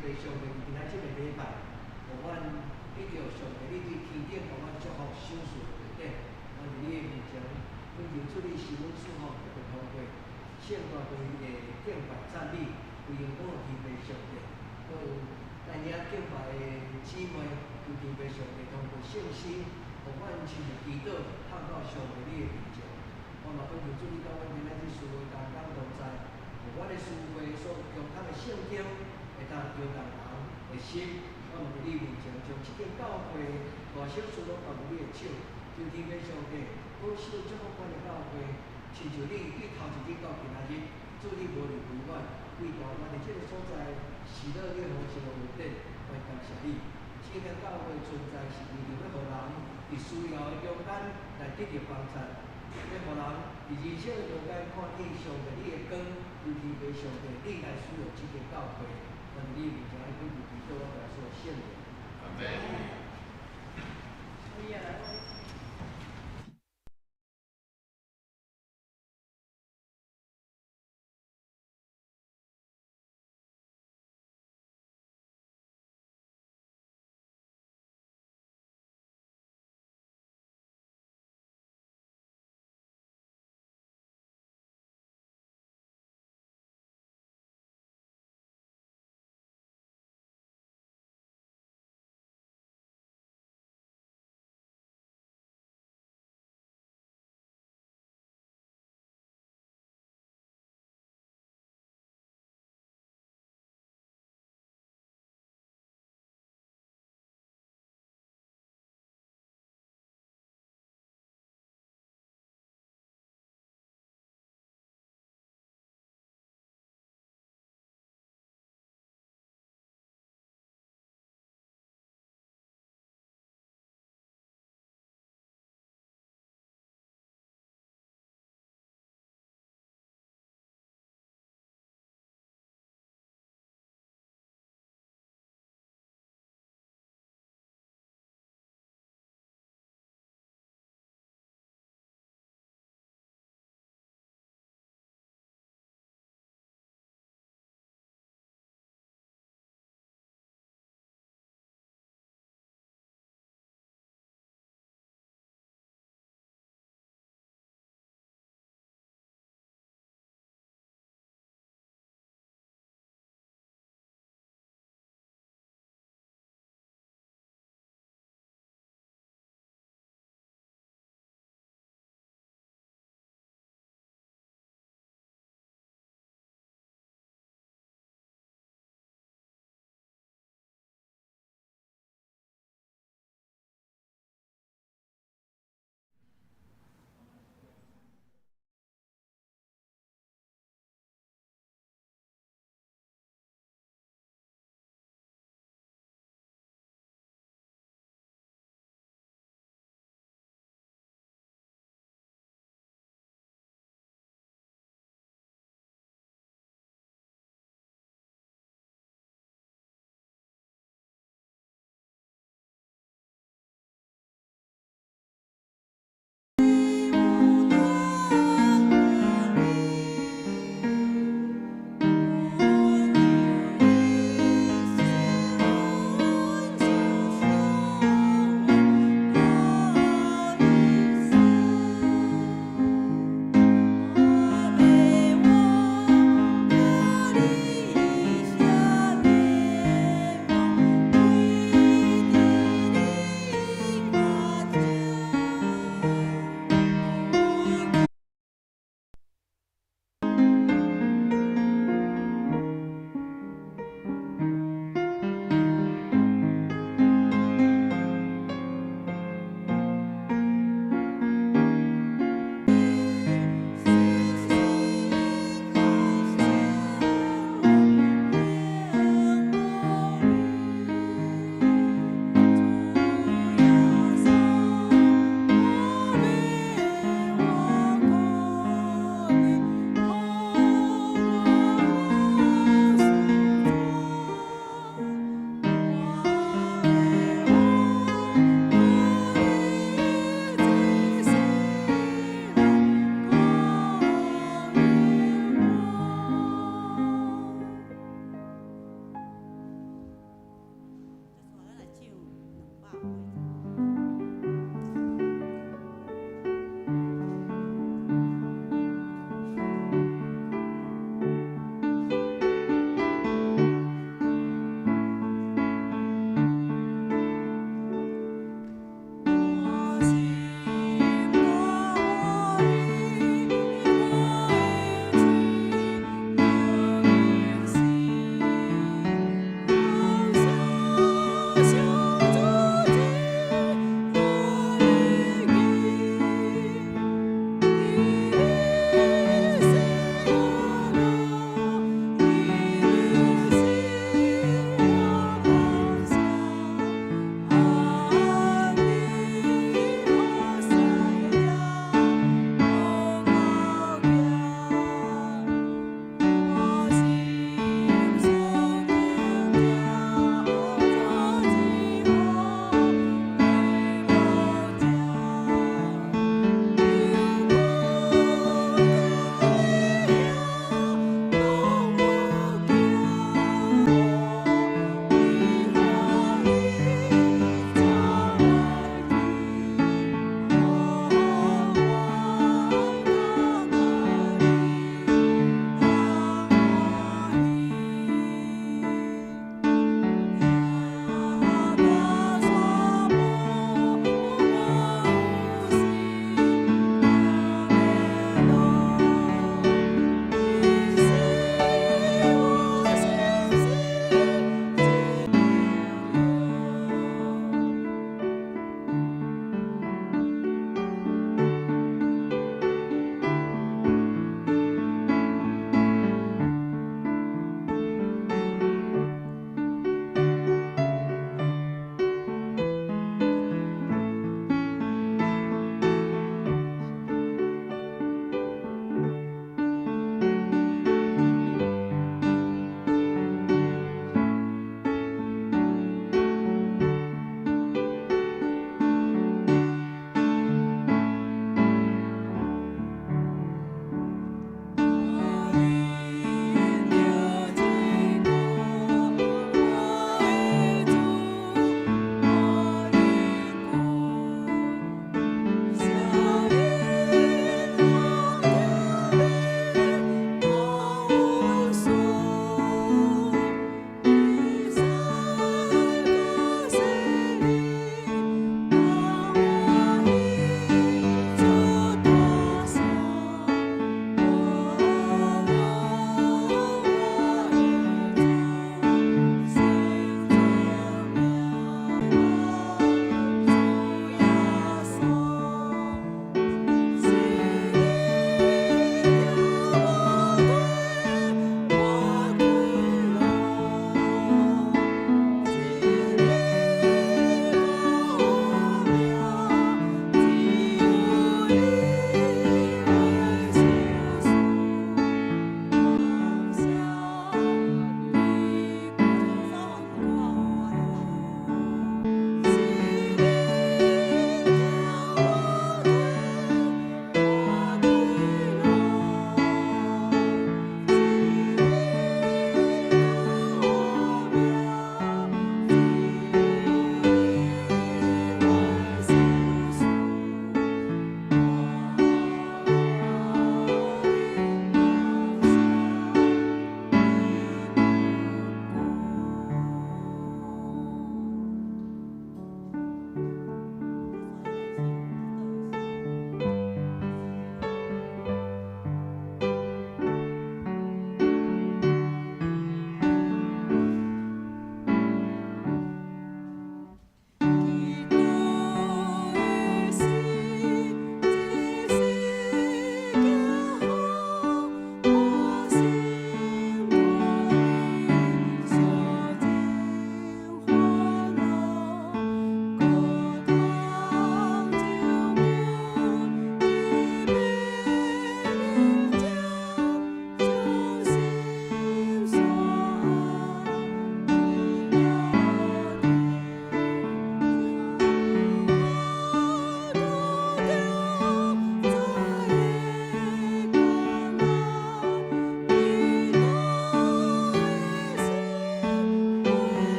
非常的今仔即个礼拜，互阮得着上帝你对天顶互阮祝福赏赐的地点，我伫你的面前恳求出你是阮赐福特别通过，圣大归你的敬拜赞美，归荣光天父上帝，还有咱遐敬拜的姊妹，求天父上帝通过圣心，互阮亲像祈祷，探到上帝你的面前。我嘛恳求主你甲阮今仔日思维同工同在，互阮的思维所共读的圣经，会当摇动人的心。我嘛伫你面前将即间教会大小事拢交伫你的手，求天父上帝保守祝福阮的教会，亲像你对头一日到今仔日，主你无离开阮，为大阮的即个所在，喜乐你丰盛的稳定，我感谢你。这间教会存在是为着要互人伫需要的中间来得到帮助。要互人伫人生的中间看见上帝你的光，求天父上帝你来使用这间教会，我伫你面前来恳求祈祷，我来所献的。阿门。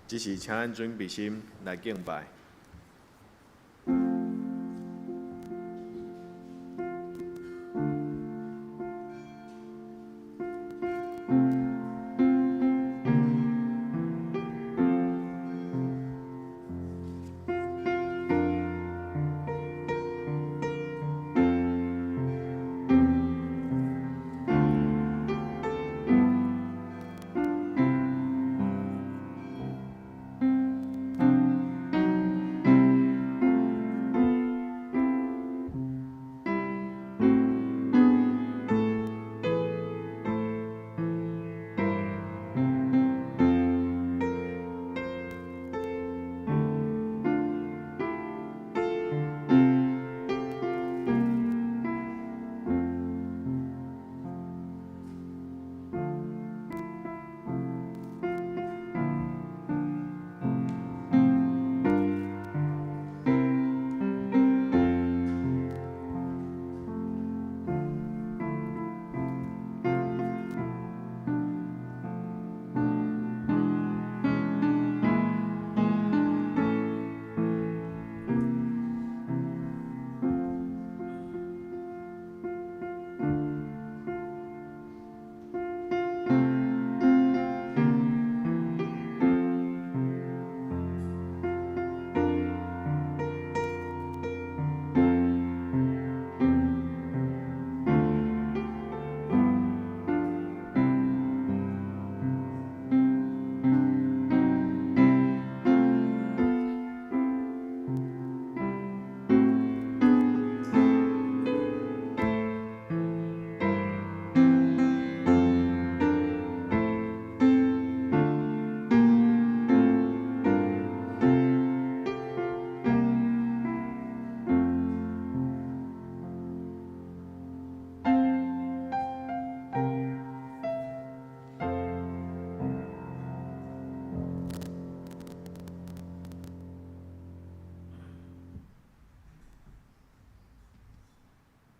只是请咱准备心来敬拜。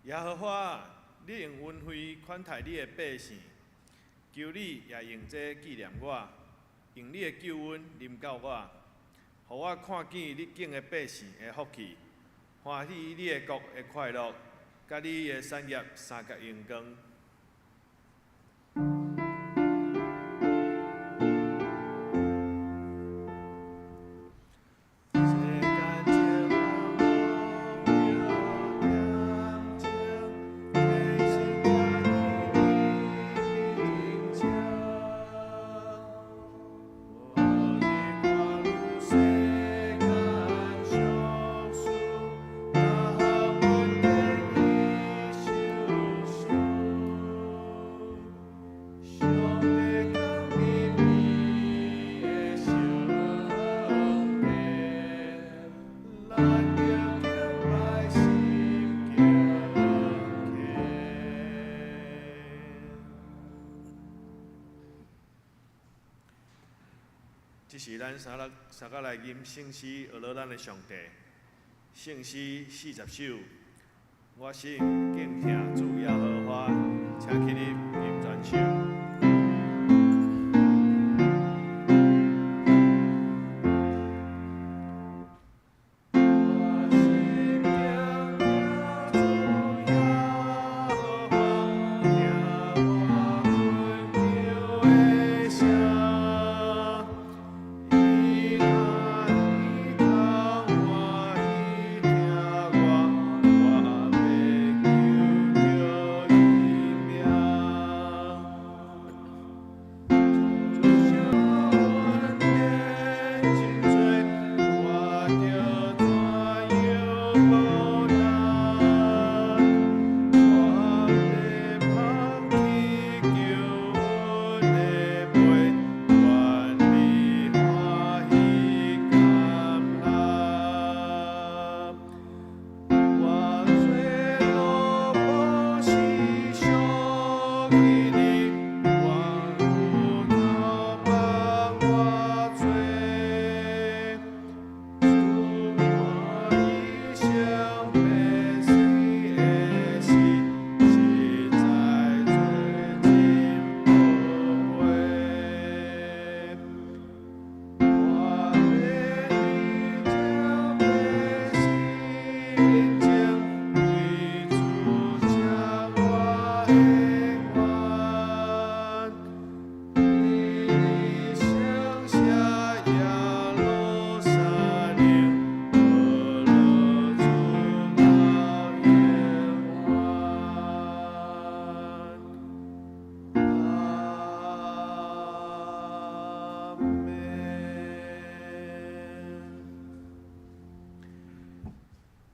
耶和华，你用恩惠款待你的百姓，求你也用这纪念我，用你的救恩临到我，互我看见你敬的百姓的福气，欢喜你的国的快乐，甲你的产业三角荣光。这是咱三角来吟圣诗，学了咱的上帝。圣诗40首，我心敬听主耶和华，请起立吟全首。我。 我要求求伊名。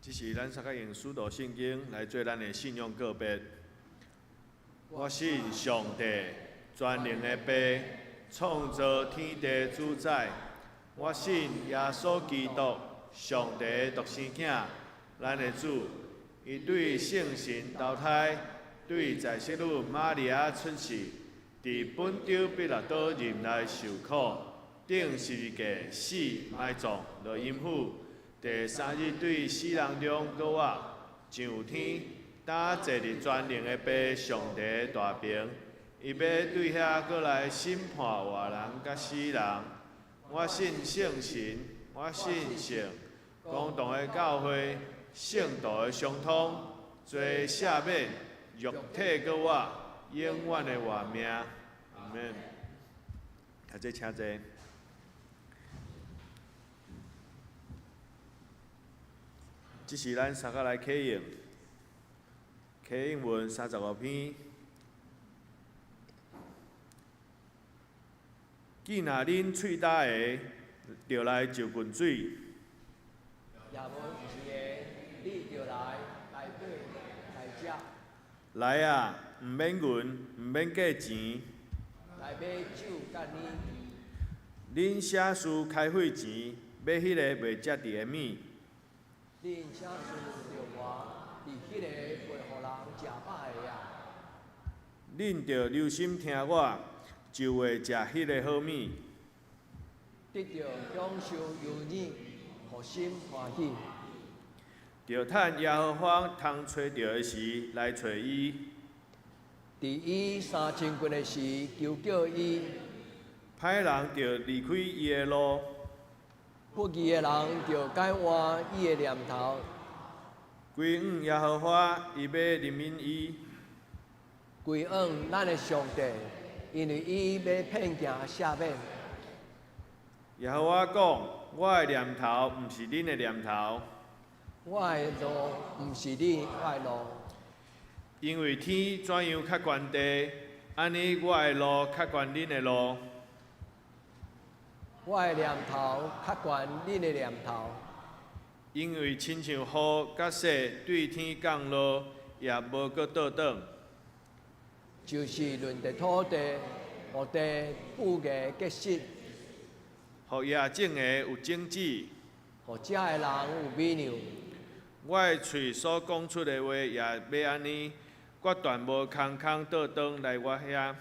这是咱萨克用使徒圣经来做咱的信仰告别。我信上帝，全能的爸，创造天地主宰。我信耶稣基督，上帝的独生囝，咱的主。伊对圣神投胎，对在世女玛利亚出世，伫本丢比拉多任内受苦，顶十字架死埋葬，落阴府。第三日对死人中搁活，上天，打坐伫全能的爸上帝的大屏，伊要对遐搁来审判活人甲死人。我信圣神，我信圣，公道的教会，圣道的相通，做赦免，肉体搁活，永远的活命。阿免。啊，这请坐。这是咱三个来启应，启应文35篇。既若恁喙焦的，就来就近水。也无是的，你就来对来食。来啊，毋免银，毋免价钱。来买酒甲你。恁写书开会钱，买迄个袂接地的物。恁啥事着我，伫迄个袂互人食饱的啊。恁着留心听我，就会食迄个好物。得着享受油腻，互心欢喜。着趁耶和华通找着的时来找伊。伫伊三千斤的时，求叫伊。歹人着离开伊的路。不义的人着改换伊的念头。归向耶和华，伊要怜悯伊。归向咱的上帝，因为伊要骗行赦免。耶和华讲：我的念头毋是恁的念头，我的路毋是你的路。因为天怎样较悬地，安尼我的路较悬恁的路。我的念头较悬恁的念头。因为亲像雨甲雪对天降落，也无搁倒转。就是论地土地，互地富个结实，互野种的有种子，互食的人有美妙。我的喙所讲出的话，也要安尼，决断无空空倒转来我遐。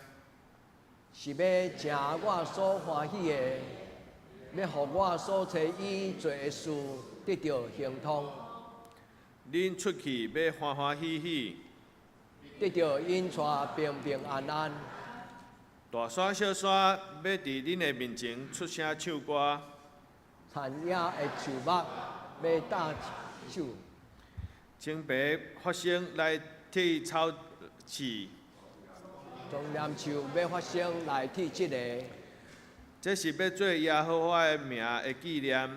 是要食我所欢喜的，要互我所找伊做的事得到行通。恁出去要欢欢喜喜，得到因带平平安安。大山小山要伫恁的面前出声唱歌。田野的树木要打手，青白发生来替草饲。从念树要发生来替这个，这是要做耶和华的名的纪念，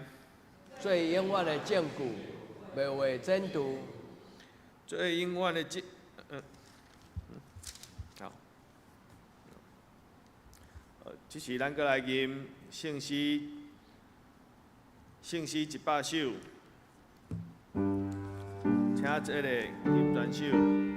最永远的证据，袂为真途。最永远的好。这是咱过来念圣诗100首，请这个念全首。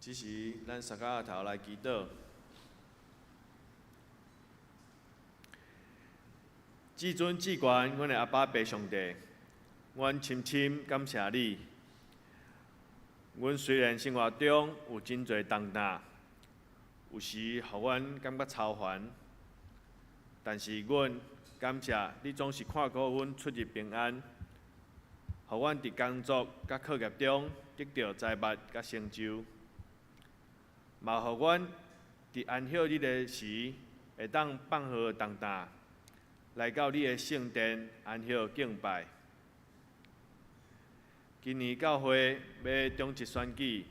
只是咱三脚头来祈祷。至尊至悬，阮的阿爸爸上帝，阮深深感谢你。阮虽然生活中有真侪重担，有时互阮感觉超烦，但是阮感谢你总是看顾阮出入平安，互阮伫工作甲课业中得到财物甲成就，嘛互阮伫安息日的时会当放下重担，来到你的圣殿安息敬拜。今年教会要中职选举，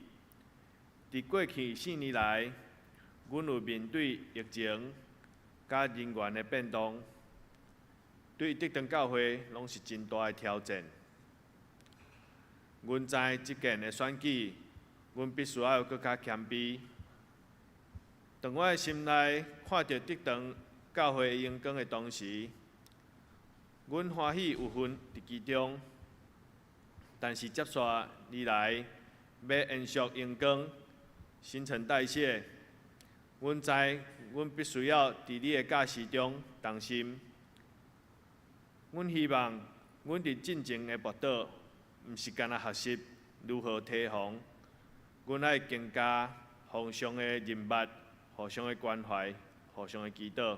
伫过去4年来，阮有面对疫情甲人员的变动，对德堂教会拢是真大的挑战。阮知即件的选举，阮必须要更加谦卑。当我的心内看到德堂教会荣光的同时，阮欢喜有份伫其中。但是接续而来，要延续阳光、新陈代谢，阮知阮必须要伫你的教示中动心。阮希望阮伫进前的步道，毋是干那学习如何提防，阮爱更加互相的认捌、互相的关怀、互相的祈祷。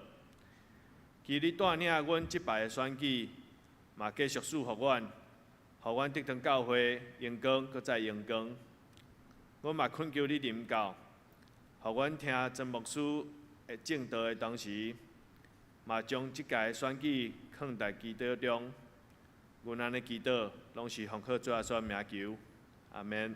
求你带领阮即摆的选举，嘛继续赐福阮。互阮德堂教会阳光，搁再阳光。阮嘛恳求你临到，互阮听曾牧师的正道的同时，嘛将即届选举放在祈祷中。阮安尼祈祷，拢是奉靠主耶稣名求，阿免。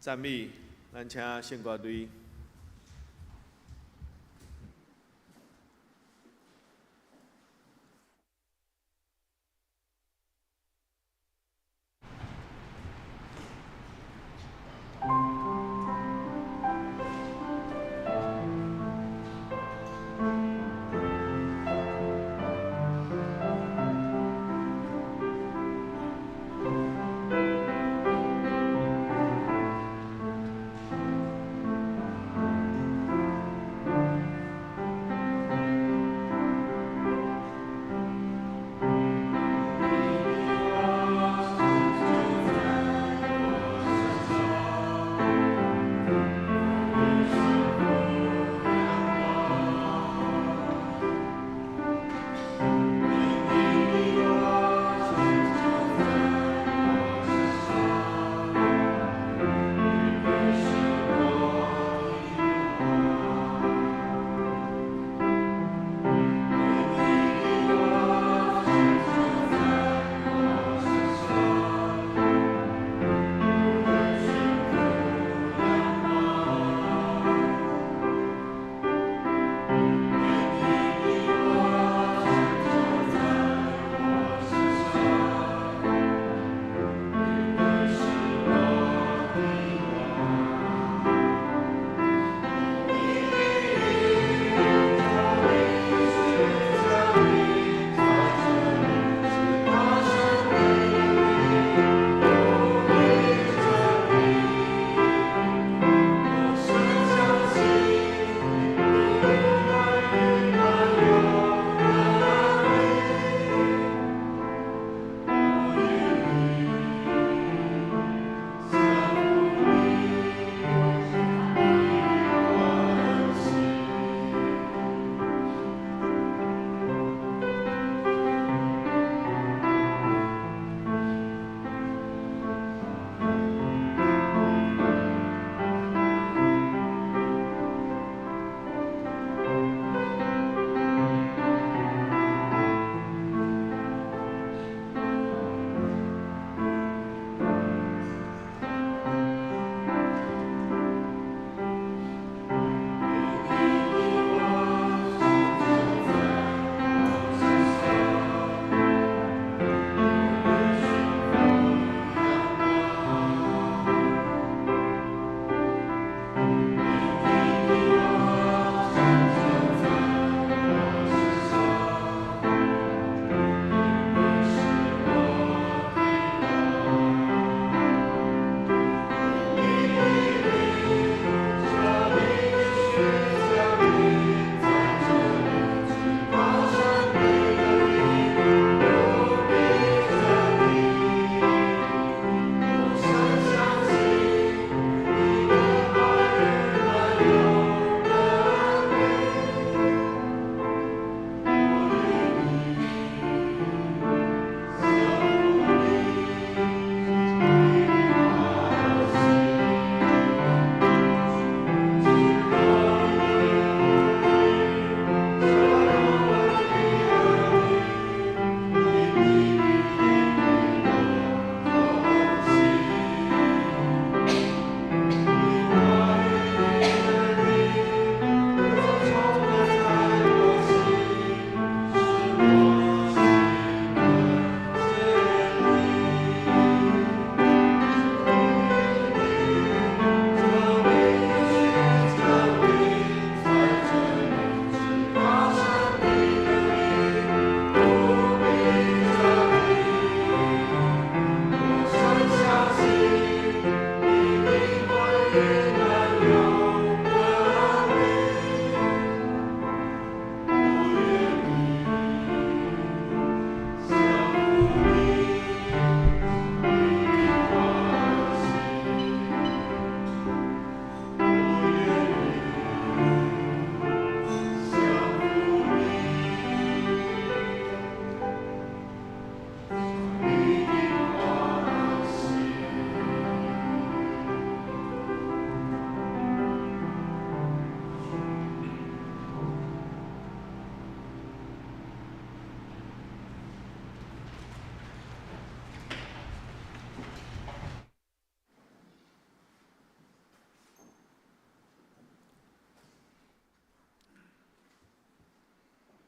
赞美，咱请圣歌队。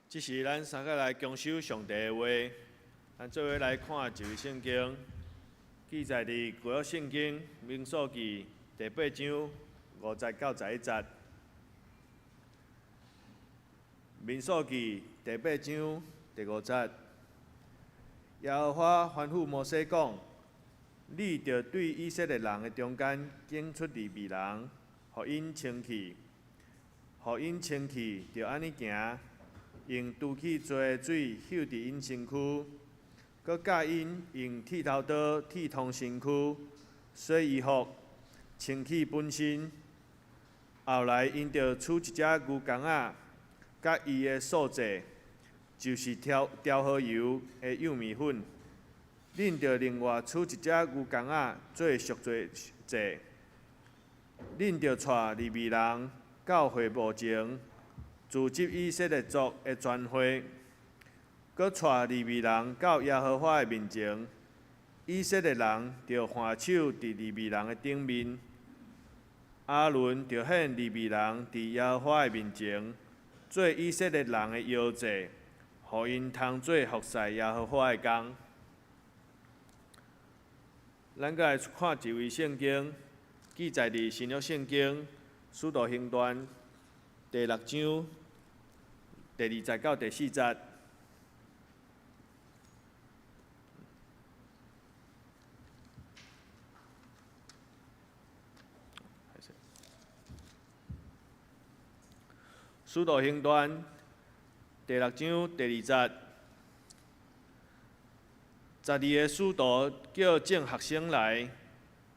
即是咱三个来恭守上帝的话，咱做伙来看一位圣经，记载伫旧约圣经民数记第8章50到11节。民数记第8章第5节，耶和华吩咐摩西讲：你着对以色列人的中间拣出利未人，互因清气，着安尼行。用拄起做的水溅伫因身躯，搁教因用剃头刀剃通身躯，洗衣服，清气本身。后来因着取一只牛公仔，甲伊的素祭，就是调好油的幼米粉。恁着另外取一只牛公仔做赎罪祭。恁着带利未人到会幕前。组织以色列族的全会，搁带利未人到耶和华的面前，以色列人着换手伫利未人的顶面，阿伦着献利未人伫耶和华的面前，做以色列人的摇祭，互因通做服侍耶和华的工。咱搁来看一位圣经，记载伫新约圣经《使徒行传》第6章。第20到第4节，使徒行传第6章第2节，12个使徒叫众学生来，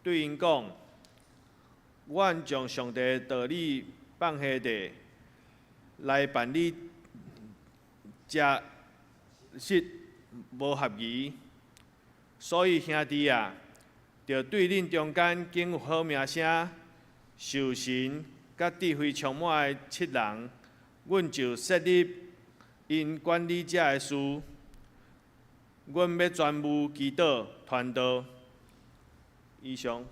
对因讲：阮将上帝的道理放下地，来办理。食食无合宜，所以兄弟啊，着对恁中间经有好名声、受神甲智慧充满的7人，阮就设立因管理这的事。阮要专务祈祷、传道。以上，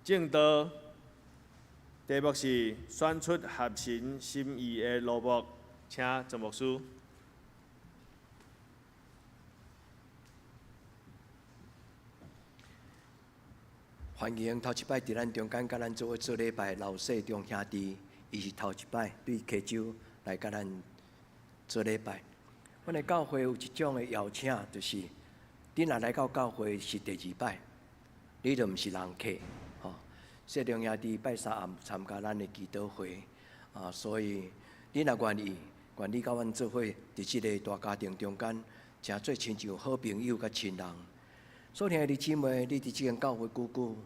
正道题目是选出合神心意的路目。请陈牧师。欢迎头一摆伫咱中间，甲咱做礼拜老细中兄弟，伊是头一摆对溪州来甲咱做礼拜。阮的教会有一种的邀请，就是你若来到教会是第2摆，你就毋是人客，吼。细中兄弟拜3暗参加咱的祈祷会，所以你若愿意。愿你甲阮做伙，伫即个大家庭中间，诚做亲像好朋友甲亲人。所听的姊妹，你伫即间教会久久，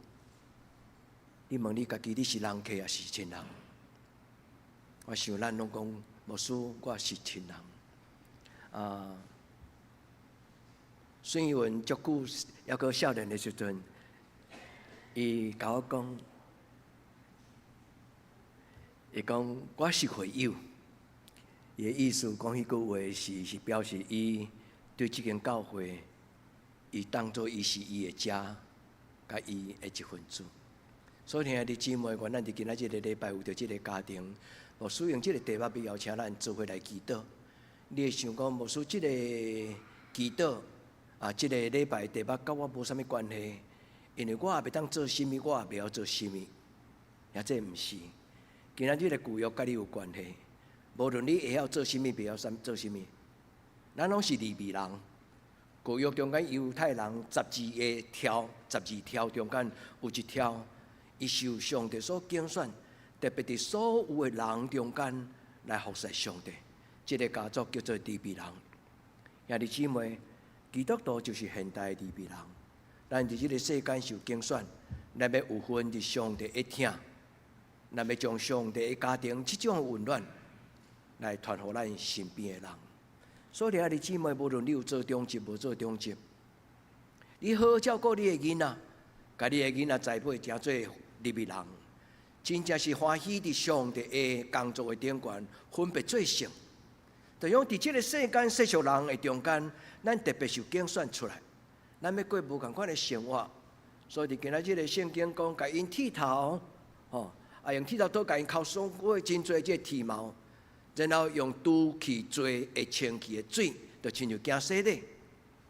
你问你家己，你是人客还是亲人？我想咱拢讲，牧师，我是亲人。孙玉文足久，还阁少年的时阵，伊甲我讲，伊讲我是会友。伊的意思讲，迄句话是表示伊对即间教会，伊当作伊是伊的家，甲伊的一份子。所以，兄弟姊妹，愿咱伫今仔日个礼拜有着即个家庭，牧师用即个题目要邀请咱做伙来祈祷。你会想讲，牧师即个祈祷即个礼拜题目甲我无啥物关系，因为我也袂当做甚物，我也袂晓做甚物，也这毋是。今仔日个旧约甲你有关系。无论你会晓做甚物，袂晓做甚物，咱拢是利未人。旧约中间犹太人12条中间有一条，伊受上帝所拣选，特别伫所有的人中间来服侍上帝。这个家族叫做利未人。兄弟姊妹，基督徒就是现代的利未人。咱伫这个世间受拣选，咱要有份伫上帝的听，咱要将上帝的家庭这种温暖。来传互咱身边的人，所以兄弟姊妹，无论你有做中职无做中职，你好好照顾你的囡仔，甲你的囡仔栽培成做利未人，真正是欢喜伫上帝的工作的顶悬，分别做成。就用伫这个世间世俗人的中间，咱特别受拣选出来，咱要过无同款的生活。所以伫今仔日个圣经讲，甲因剃头，用剃头刀甲因敲伤过真侪这剃毛。然后用拄去做会清气的水，就亲像惊洗礼，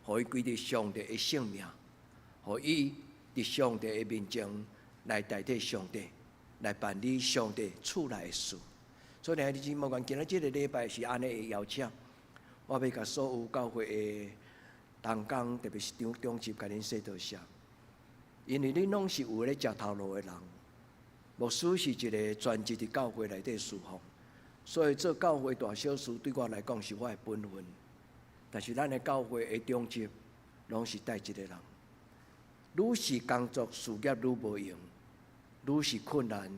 互伊归伫上帝的性命，互伊伫上帝的面前来代替上帝，来办理上帝厝内的事。所以兄弟姊妹，今仔即个礼拜是安尼的邀请，我要甲所有教会的同工，特别是中级，甲恁说道谢，因为恁拢是有咧食头路的人。牧师是一个专职伫教会内底侍奉，所以做教会大小事对我来讲是我的本分。但是咱的教会的中级，拢是带一个人，愈是工作事业愈无用，愈是困难，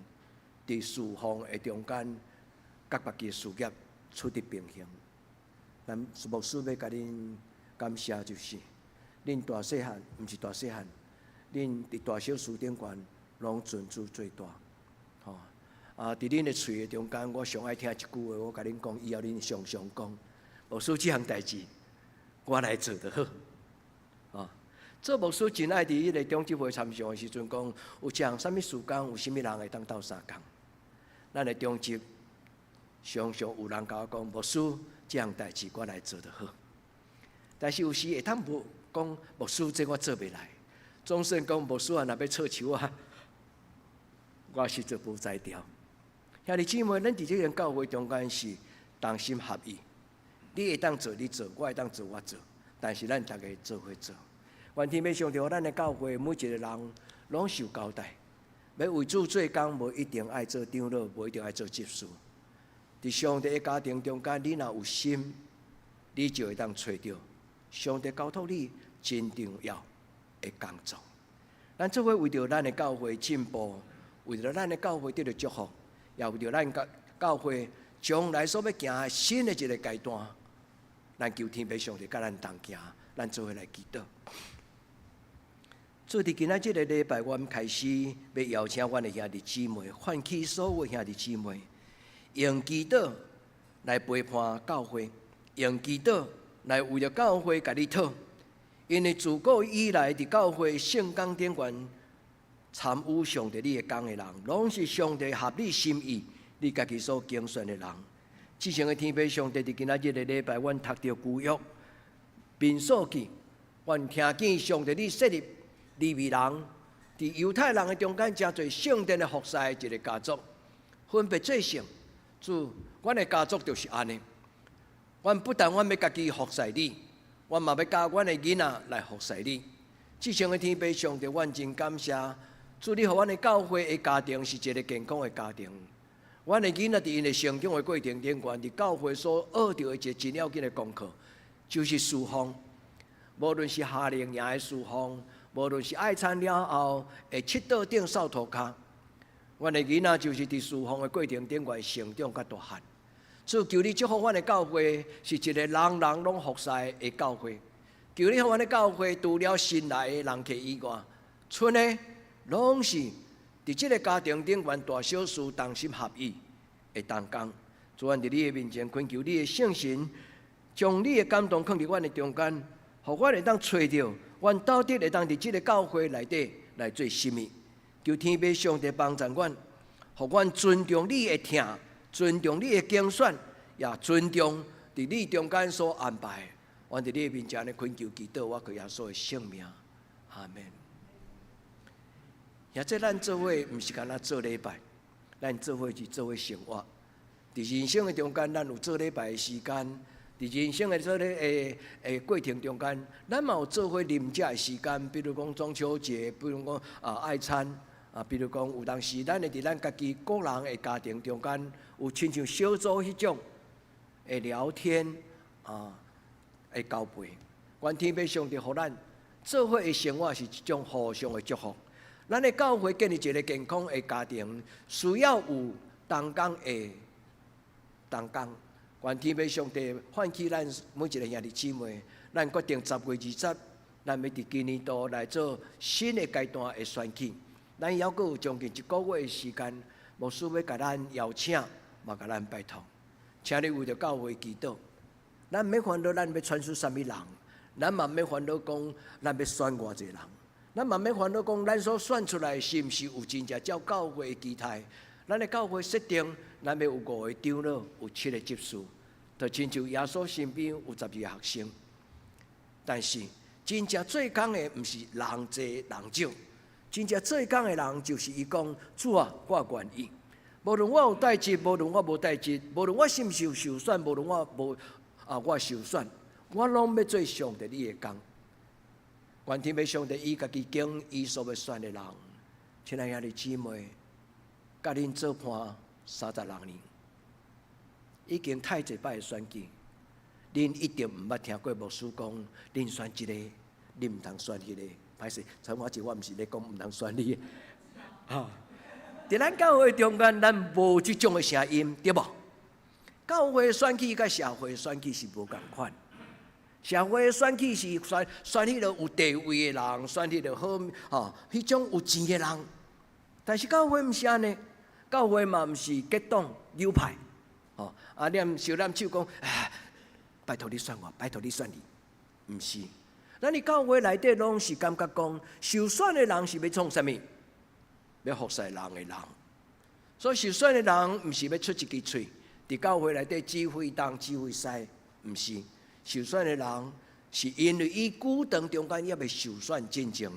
伫侍奉的中间。甲家己的事业处伫平衡，咱牧师要甲恁感谢，就是恁大细汉，毋是大细汉，恁伫大小事顶悬拢尽主最大。吼伫恁的喙的中间，我上爱听一句话，我甲恁讲，以后恁常常讲，牧师即项代志，我来做就好。做牧师真爱伫迄个中级会参详的时阵讲，有一项啥物事工，有啥物人会当斗相共，咱的中级。常常有人甲我讲，牧师，这项代志我来做就好。但是有时会当无讲，牧师这我做袂来。总算讲，牧师啊，若要撮手啊，我是做无才调。兄弟姊妹，咱伫这个教会中间是同心合意，你会当做你做，我会当做我做，但是咱大家做伙做。愿天要上帝，咱的教会每一个人拢受交代，要为主做工，无一定爱做长老，无一定爱做执事。伫上帝的家庭中间，你若有心，你就会当找到上帝交托你真重要的工作。咱做伙为着咱的教会进步，为着咱的教会得到祝福，也为着咱教会将来所要行新的一个阶段，咱求天父上帝甲咱同行，咱做伙来祈祷。做伫今仔即个礼拜，我们开始要邀请阮的兄弟姊妹，唤起所有兄弟姊妹。用祈祷来陪伴教会，用祈祷来为了教会甲你讨。因为自古以来，伫教会圣工顶悬参与上帝你的工的人，拢是上帝合你心意、你家己所拣选的人。至成的天父上帝伫今仔日的礼拜，阮读到旧约民数记，阮听见上帝你设立利未人伫犹太人的中间，真侪圣殿的服侍一个家族，分别做成。主，阮的家族就是安尼。阮不但阮要家己服侍你，阮嘛要教阮的囡仔来服侍你。至上的天父上帝，阮真感谢。主，你互阮的教会的家庭是一个健康的家庭。阮的囡仔伫因的成长的过程顶悬，伫教会所学到的一个真要紧的功课，就是侍奉。无论是夏令营的侍奉，无论是爱餐了后会七道顶扫涂骹。阮的囡仔就是伫侍奉的过程顶悬成长甲大汉。主，求你祝福阮的教会是一个人人拢服侍的教会。求你互阮的教会除了新来的人客以外，剩的拢是伫即个家庭顶悬大小事同心合意的同工。主，阮伫你的面前恳求你的圣神，将你的感动放伫阮的中间，互阮会当找到阮到底会当伫即个教会内底来做甚物。求天父上帝帮助阮，互阮尊重你的听，尊重你的拣选，也尊重伫你中间所安排。阮伫你面前的恳求祈祷，我靠耶稣的圣名，阿门。也即咱做伙，毋是干那做礼拜，咱做伙是做伙生活。伫人生的中间，咱有做礼拜的时间；伫人生的做咧过程中间，咱嘛有做伙啉食的时间。比如讲中秋节，比如讲爱餐。比如讲，有当时咱会伫咱家己个人的家庭中间，有亲像小组迄种的聊天的交陪。愿天父上帝，互咱做伙的生活是一种互相的祝福。咱的教会建立一个健康的家庭，需要有同工的同工。愿天父上帝唤起咱每一个兄弟姊妹，咱决定10月20，咱要伫今年度来做新的阶段的选举。咱还阁有将近1个月的时间，牧师要甲咱邀请，嘛甲咱拜托，请你为着教会祈祷。咱免烦恼，咱要传输啥物人，咱嘛免烦恼讲咱要选偌济人，咱嘛免烦恼讲咱所选出来是毋是有真正照教会的期待咱的教会设定，咱要有5个长老，有7个执事，就亲像耶稣身边有12个学生。但是真正做工的，毋是人多人少，真正做工的人就是伊讲：主啊，我愿意。无论我有代志，无论我无代志，无论我是毋是有受选，无论我受选，我拢要做上帝你的工。愿天父上帝伊家己经伊所要选的人，亲爱的姊妹，甲恁做伴36年，已经太侪摆的选举，恁一定毋捌听过牧师讲，恁选一个，恁毋通选迄个。歹势，像我毋是咧讲毋通选你，伫咱教会中间，咱无即种的声音，对无？教会选举甲社会选举是无共款。社会选举是选迄个有地位的人，选迄个好迄种有钱的人。但是教会毋是安尼，教会嘛毋是结党扭派，念小念手讲，拜托你选我，拜托你选你，毋是。咱伫教会内底拢是感觉讲，受选的人是要创啥物？要服侍人的人。所以受选的人毋是要出一支喙，伫教会内底指挥东指挥西，毋是。受选的人是因为伊久长中间也未受选真正，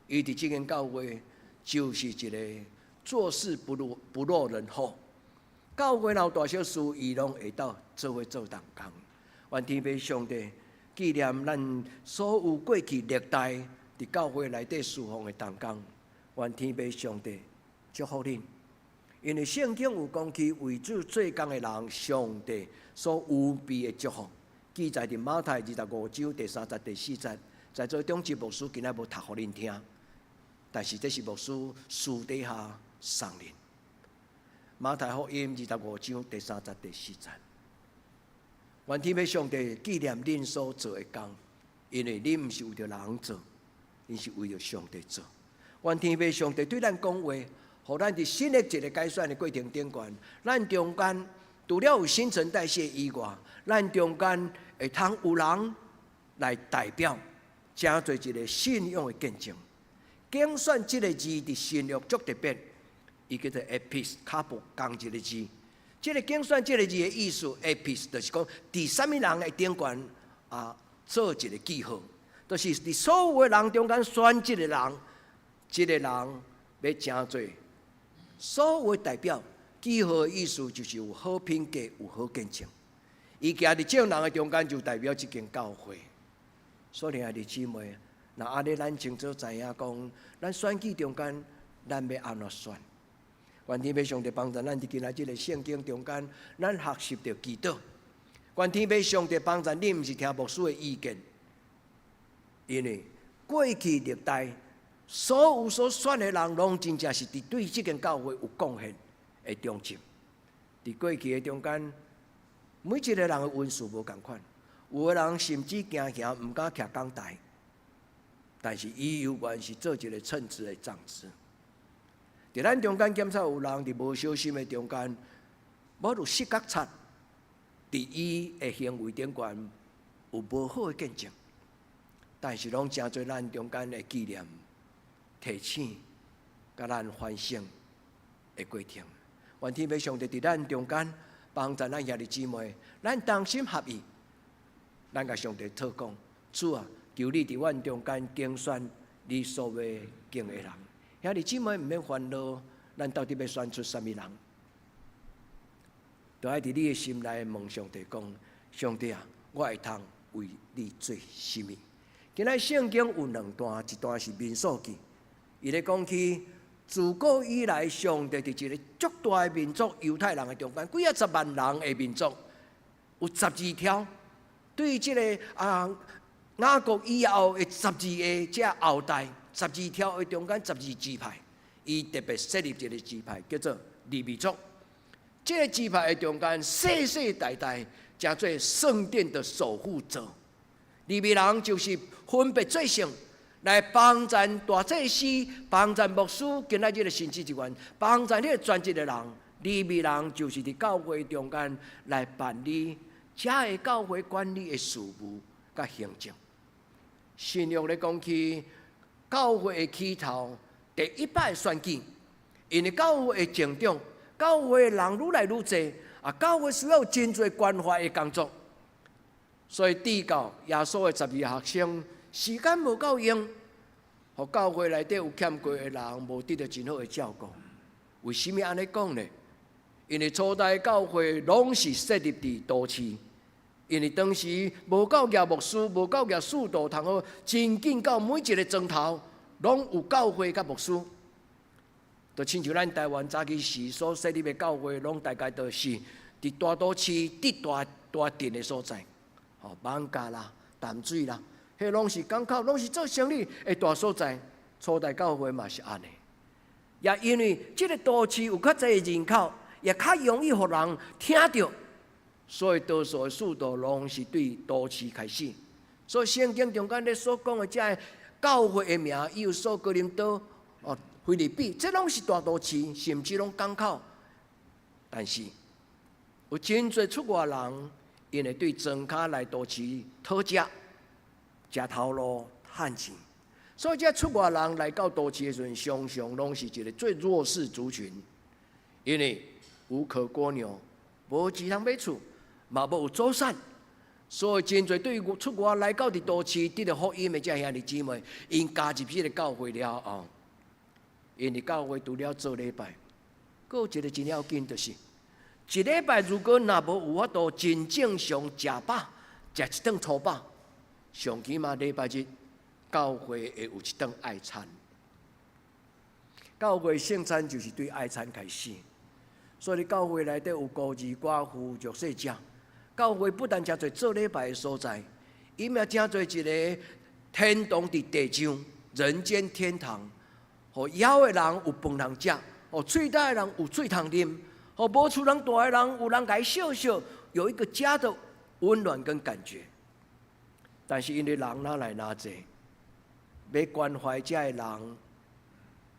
伊伫即间教会就是一个做事不落人后。教会若有大小事，伊拢会当做伙做同工。愿天父上帝纪念咱所有过去历代伫教会内底侍奉的同工。愿天父上帝祝福恁，因为圣经有讲起为主做工的人，上帝所有备的祝福。记载伫马太25章第3节、第4节，在座中级牧师今仔无读互恁听，但是这是牧师私底下送恁。马太福音25章第3节、第4节，愿天父上帝纪念恁所做的工，因为恁毋是为着人做，恁是为着上帝做。愿天父上帝对咱讲话，互咱伫新的一个改选的过程顶悬，咱中间除了有新陈代谢以外，咱中间会通有人来代表，真做一个信仰的见证。竞选这个字伫新约足特别，伊叫做 epis， 卡布讲一个字。这个竞选这个字的意思 ，epis 就是讲伫什么人的顶悬做一个记号，就是伫所有的人中间选这个人，这个人要真做所有的代表。记号的意思就是有好品格，有好见证。伊行伫众人的中间，就代表这间教会。所以，爱弟姊妹，那安尼咱清楚知影讲，咱选举中间，咱要安怎选？愿天父上帝帮助咱伫今仔日个圣经中间，咱学习着祈祷。愿天父上帝帮助你，毋是听牧师的意见，因为过去历代所有所选的人，拢真正是伫对这间教会有贡献的中心。伫过去的中间，每一个人的运势无共款，有的人甚至行毋敢徛讲台，但是伊有愿是做一个称职的长子。伫咱中间检查有人伫无小心的中间，无有失觉察，伫伊的行为顶悬有无好的见证，但是拢真做咱中间的纪念、提醒，甲咱反省的过程。愿天父上帝伫咱中间帮助咱兄弟姊妹，咱同心合意，咱甲上帝讨讲：主啊，求你伫阮中间竞选你所要敬的人。兄弟姊妹毋免烦恼，咱到底要选出什么人？就爱伫你的心内问上帝讲：上帝啊，我会通为你做什么？今仔圣经有2段，一段是民数记，伊咧讲起自古以来，上帝伫一个足大的民族犹太人的中间，几10万人的民族，有12条。对这个雅各以后的12个这后代，12条的中间12支派，伊特别设立一个支派，叫做利未族。这个支派的中间，世世代代叫做圣殿的守护者。利未人就是分别做圣，来帮助大祭司、帮助牧师，今仔日的神职人员，帮助迄个专职的人。利未人就是伫教会中间来办理这个教会管理的事务甲行政。新约咧讲起教会的起头，第一摆选举，因为教会的成长教会的人愈来愈多，教会需要真侪关怀的工作，所以递到耶稣的12个学生，时间无够用，互教会内底有欠过的人无得到真好的照顾。为什么安尼讲呢？因为初代教会拢是设立伫都市，因为当时无够业牧师，无够业使徒，通好真紧到每一个庄头拢有教会甲牧师。就亲像咱台湾早期时所设立的教会，拢大概都是伫大都市、伫大镇的所在，艋舺啦、淡水啦，迄拢是港口，拢是做生意的大所在。初代教会嘛是安尼，也因为即个都市有较侪的人口。也较容易互人听到，所以多数的使徒拢是对都市开始。所以圣经中间咧所讲的这教会的名，有所哥林多、腓立比，这拢是大都市，甚至拢港口。但是有真侪出外人，因为对庄脚来都市讨食、食头路、趁钱，所以这出外人来到都市的时阵，常常拢是一个最弱势族群，因为无可蜗牛，无钱通买厝，嘛无有祖产，所以真侪对于出外来到伫都市得到福音的这兄弟姊妹，因加入这个教会了后，因为教会除了做礼拜，佫有一个真要紧，就是一礼拜如果若无有法度真正常食饱，食一顿粗饱，上起码礼拜日教会会有一顿爱餐。教会圣餐就是对爱餐开始。所以教会内底有孤儿寡妇、弱势者。教会不但真侪做礼拜的所在，伊嘛真侪一个天堂伫地上，人间天堂，互枵的人有饭通食，互喙呆的人有水通啉，互无厝人住的人有人甲伊笑笑，有一个家的温暖跟感觉。但是因为人哪来哪济，要关怀这的人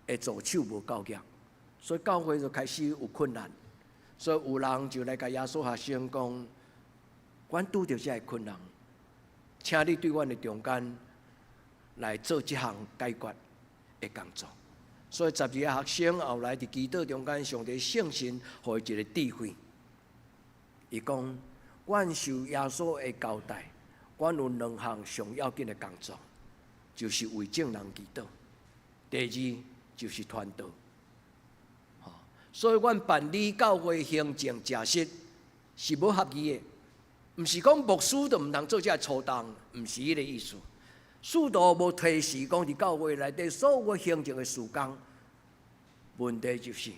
的助手无够强。所以教会就开始有困难，所以有人就来甲耶稣学生讲：，阮拄着这困难，请你对阮的中间来做这项解决的工作。所以12个学生后来伫祈祷中间，上帝圣神互伊一个智慧，伊讲：，阮受耶稣的交代，阮有2项上要紧的工作，就是为众人祈祷，第二就是传道。所以，阮办理教会行政假释是无合意的，毋是讲牧师就毋通做这粗重，毋是迄个意思。使徒无提示讲伫教会内底所有行政的事工，问题就是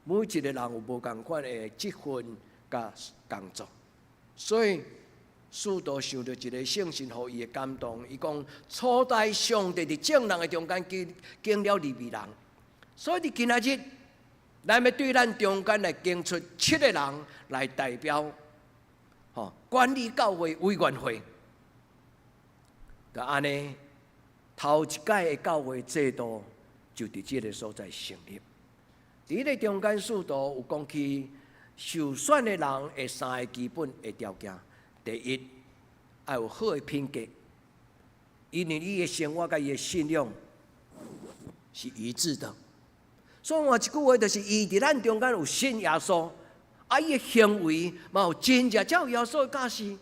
每一个人有无共款的职分甲工作。所以，使徒受到一个圣神互伊的感动，伊讲初代上帝伫众人的中间经了利未人，所以伫今仔日。咱要对咱中间来拣出7个人来代表，管理教会委员会，就安尼，头一届的教会制度就伫这个所在成立。伫迄个中间使徒有讲起受选的人的3个基本的条件：第一，要有好的品格，因为伊的生活甲伊的信仰是一致的。所以换一句话，就是伊伫咱中间有信耶稣，伊的行为嘛有真正照耶稣的教示，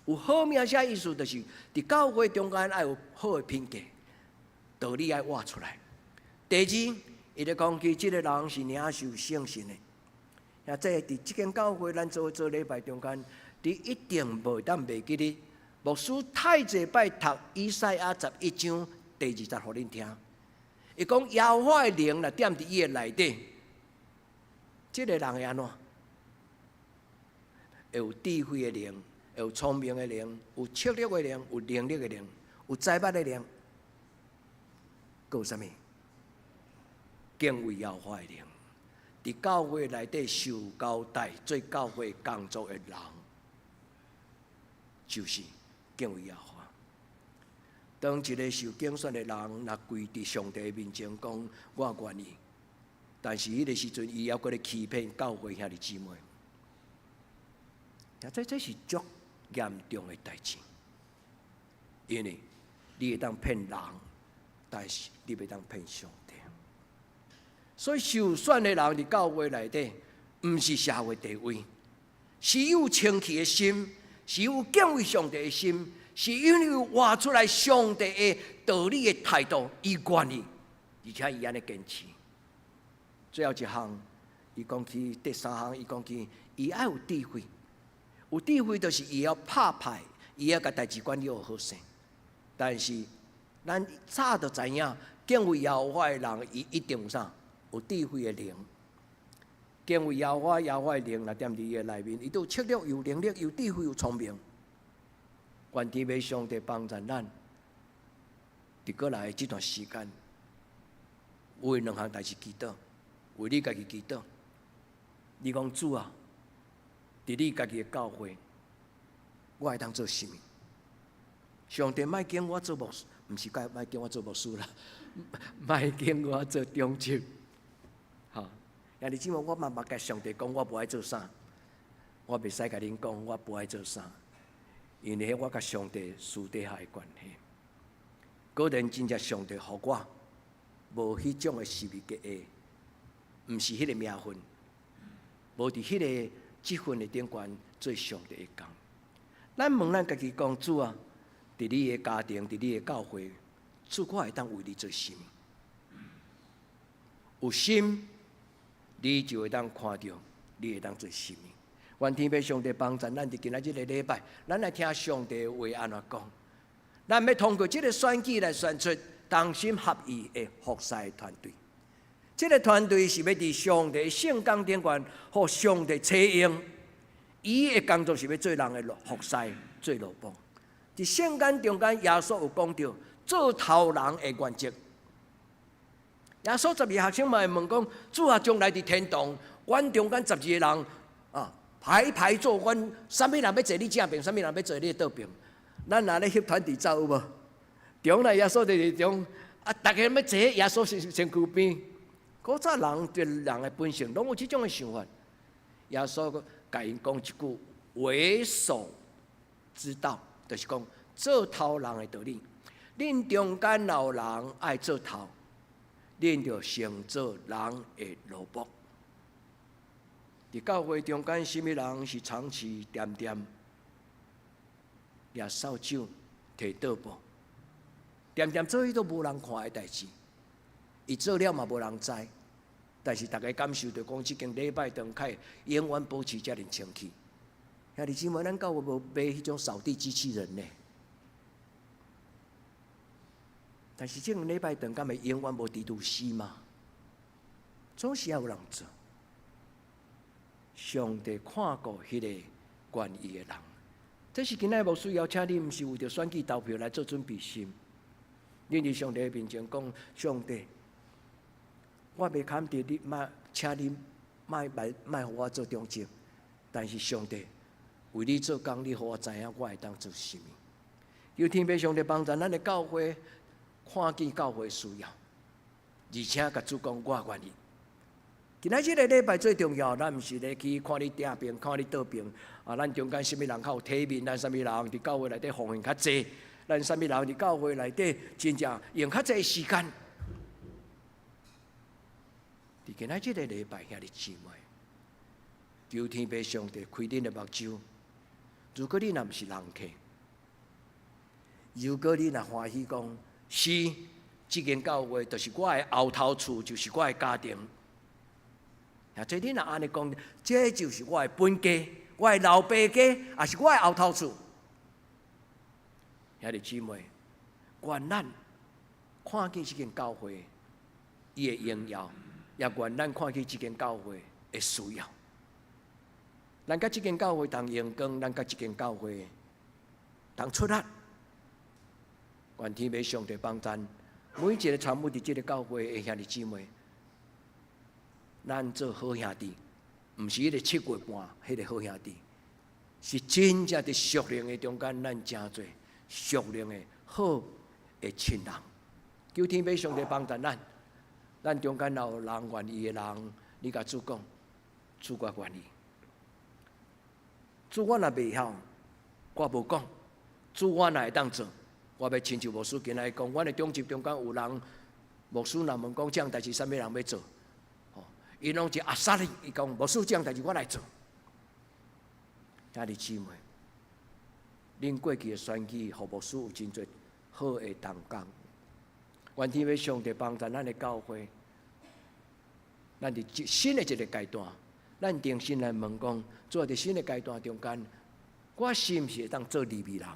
有好名啥意思，就是伫教会中间要有好的品格，道理要活出来。第二，伊咧讲起即个人是领受圣神的，也即伫即间教会咱做礼拜中间，你一定袂当袂记得牧师太济摆读以赛亚11章第20互恁听。伊讲耶和华的灵若踮伫伊的内底，即个人会安怎？会有智慧的灵，会有聪明的灵，有策略的灵，有能力的灵，有财物的灵，佫有啥物？敬畏耶和华的灵。伫教会内底受交代做教会工作的人，就是敬畏耶和华。当一个受拣选的人，若跪伫上帝面前讲我愿意，但是迄个时阵，伊还搁咧欺骗教会兄弟姊妹，这是足严重的代志，因为你会当骗人，但是你袂当骗上帝。所以受选的人伫教会内底，毋是社会地位，是有清气的心，是有敬畏上帝的心，是因为活出来上帝的道理的态度，伊愿意，而且伊安尼坚持。最后一项，伊讲起第三项，伊讲起伊爱有智慧，有智慧就是伊要拍派，伊要甲代志管理好势。但是咱早就知影，敬畏耶和华的人，伊一定有啥？有智慧的灵。敬畏耶和华的灵，若踮伫伊的内面，伊都有策略、有能力、有智慧、有聪明。愿天父上帝帮助咱，伫过来这段时间，为两项代志祈祷，为你家己祈祷。你讲主啊，伫你家己的教会，我会当做啥物？上帝莫叫我做牧师，毋是莫叫我做牧师啦，莫叫我做中职。吼，兄弟姊妹，我嘛甲上帝讲，我无爱做啥，我袂使甲恁讲，我不爱做啥，因为我甲上帝私底下的关系。果然真正上帝互我无迄种的视为结下，毋是迄个名分，无伫迄个积分的顶悬做上帝的工。咱问咱家己讲，主啊，伫你的家庭，伫你的教会，主我会当为你做啥物？有心，你就会当看到，你会当做啥物？愿天父上帝帮助咱伫今仔日个礼拜，咱来听上帝的话安怎讲。咱要通过这个选举来选出同心合意的服侍团队。这个团队是要伫上帝圣工顶悬，互上帝采用。伊的工作是要做人的服侍，做路帮。伫圣经中间，耶稣有讲到做头人的原则。耶稣12学生嘛会问讲：主啊，将来伫天堂，阮中间12个人啊，排坐，阮啥物人要坐你正边，啥物人要坐你倒边？咱若咧翕团体照有无？中来耶稣伫中啊，大家要坐耶稣身躯边。古早人对人的本性，拢有即种的想法。耶稣甲因讲一句为首之道，就是讲做头人的道理。恁中间老人爱做头，恁就成做人的奴仆。伫教会中间，什么人是长期惦抓扫帚、摕桌布，惦做迄都无人看的代志，伊做了嘛无人知。但是大家感受到讲，即间礼拜堂开永远保持遮尔清气。兄弟姊妹，咱教会无买迄种扫地机器人呢？但是即间礼拜堂敢会永远无地图师吗？总是要有人做。上帝看过迄个愿意的人，这是今仔牧师邀请你，毋是为着选举投票来做准备心。恁伫上帝面前讲，上帝。我袂肯定你，请你莫互我做中职，但是上帝为你做工，你互我知影我会当做啥物。求天父上帝帮助咱的教会，看见教会需要，而且甲主讲我愿意。今仔日个礼拜最重要，咱毋是咧去看你顶边，看你倒边啊！咱中间什么人较有体面，咱什么人伫教会内底奉献较济，咱什么人伫教会内底真正用较济时间。伫今仔日个礼拜，兄弟姊妹，求天父上帝开恁的目睭。如果你若毋是人客，如果你若欢喜讲，是即间教会就是我的后头厝，就是我的家庭。啊，这你若安尼讲，这就是我的本家，我的老爸家，也是我的后头厝。兄弟姊妹，愿咱看见即间教会伊的荣耀。也愿咱看见即间教会的需要，咱甲即间教会同用光，咱甲即间教会同出力。愿天父上帝帮助每一个参与伫即个教会的兄弟姊妹，咱做好兄弟，毋是迄个7月半迄个好兄弟，是真正伫属灵的中间，咱真侪属灵的好的亲人。求天父上帝帮助咱。咱中间若有人愿意的人，你甲主讲，主我愿意。主我若袂晓，我无讲。主我若会当做，我要亲像牧师今仔讲，阮的中集中间有人，牧师若问讲这样代志，啥物人要做？伊拢是阿萨哩，伊讲牧师这样代志我来做。兄弟姊妹，恁过去的选举，互牧师有真侪好的同工。愿天父上帝帮助咱的教会，咱伫新的一个阶段，咱定心来问讲，做伫新的阶段中间，我是毋是会当做利未人？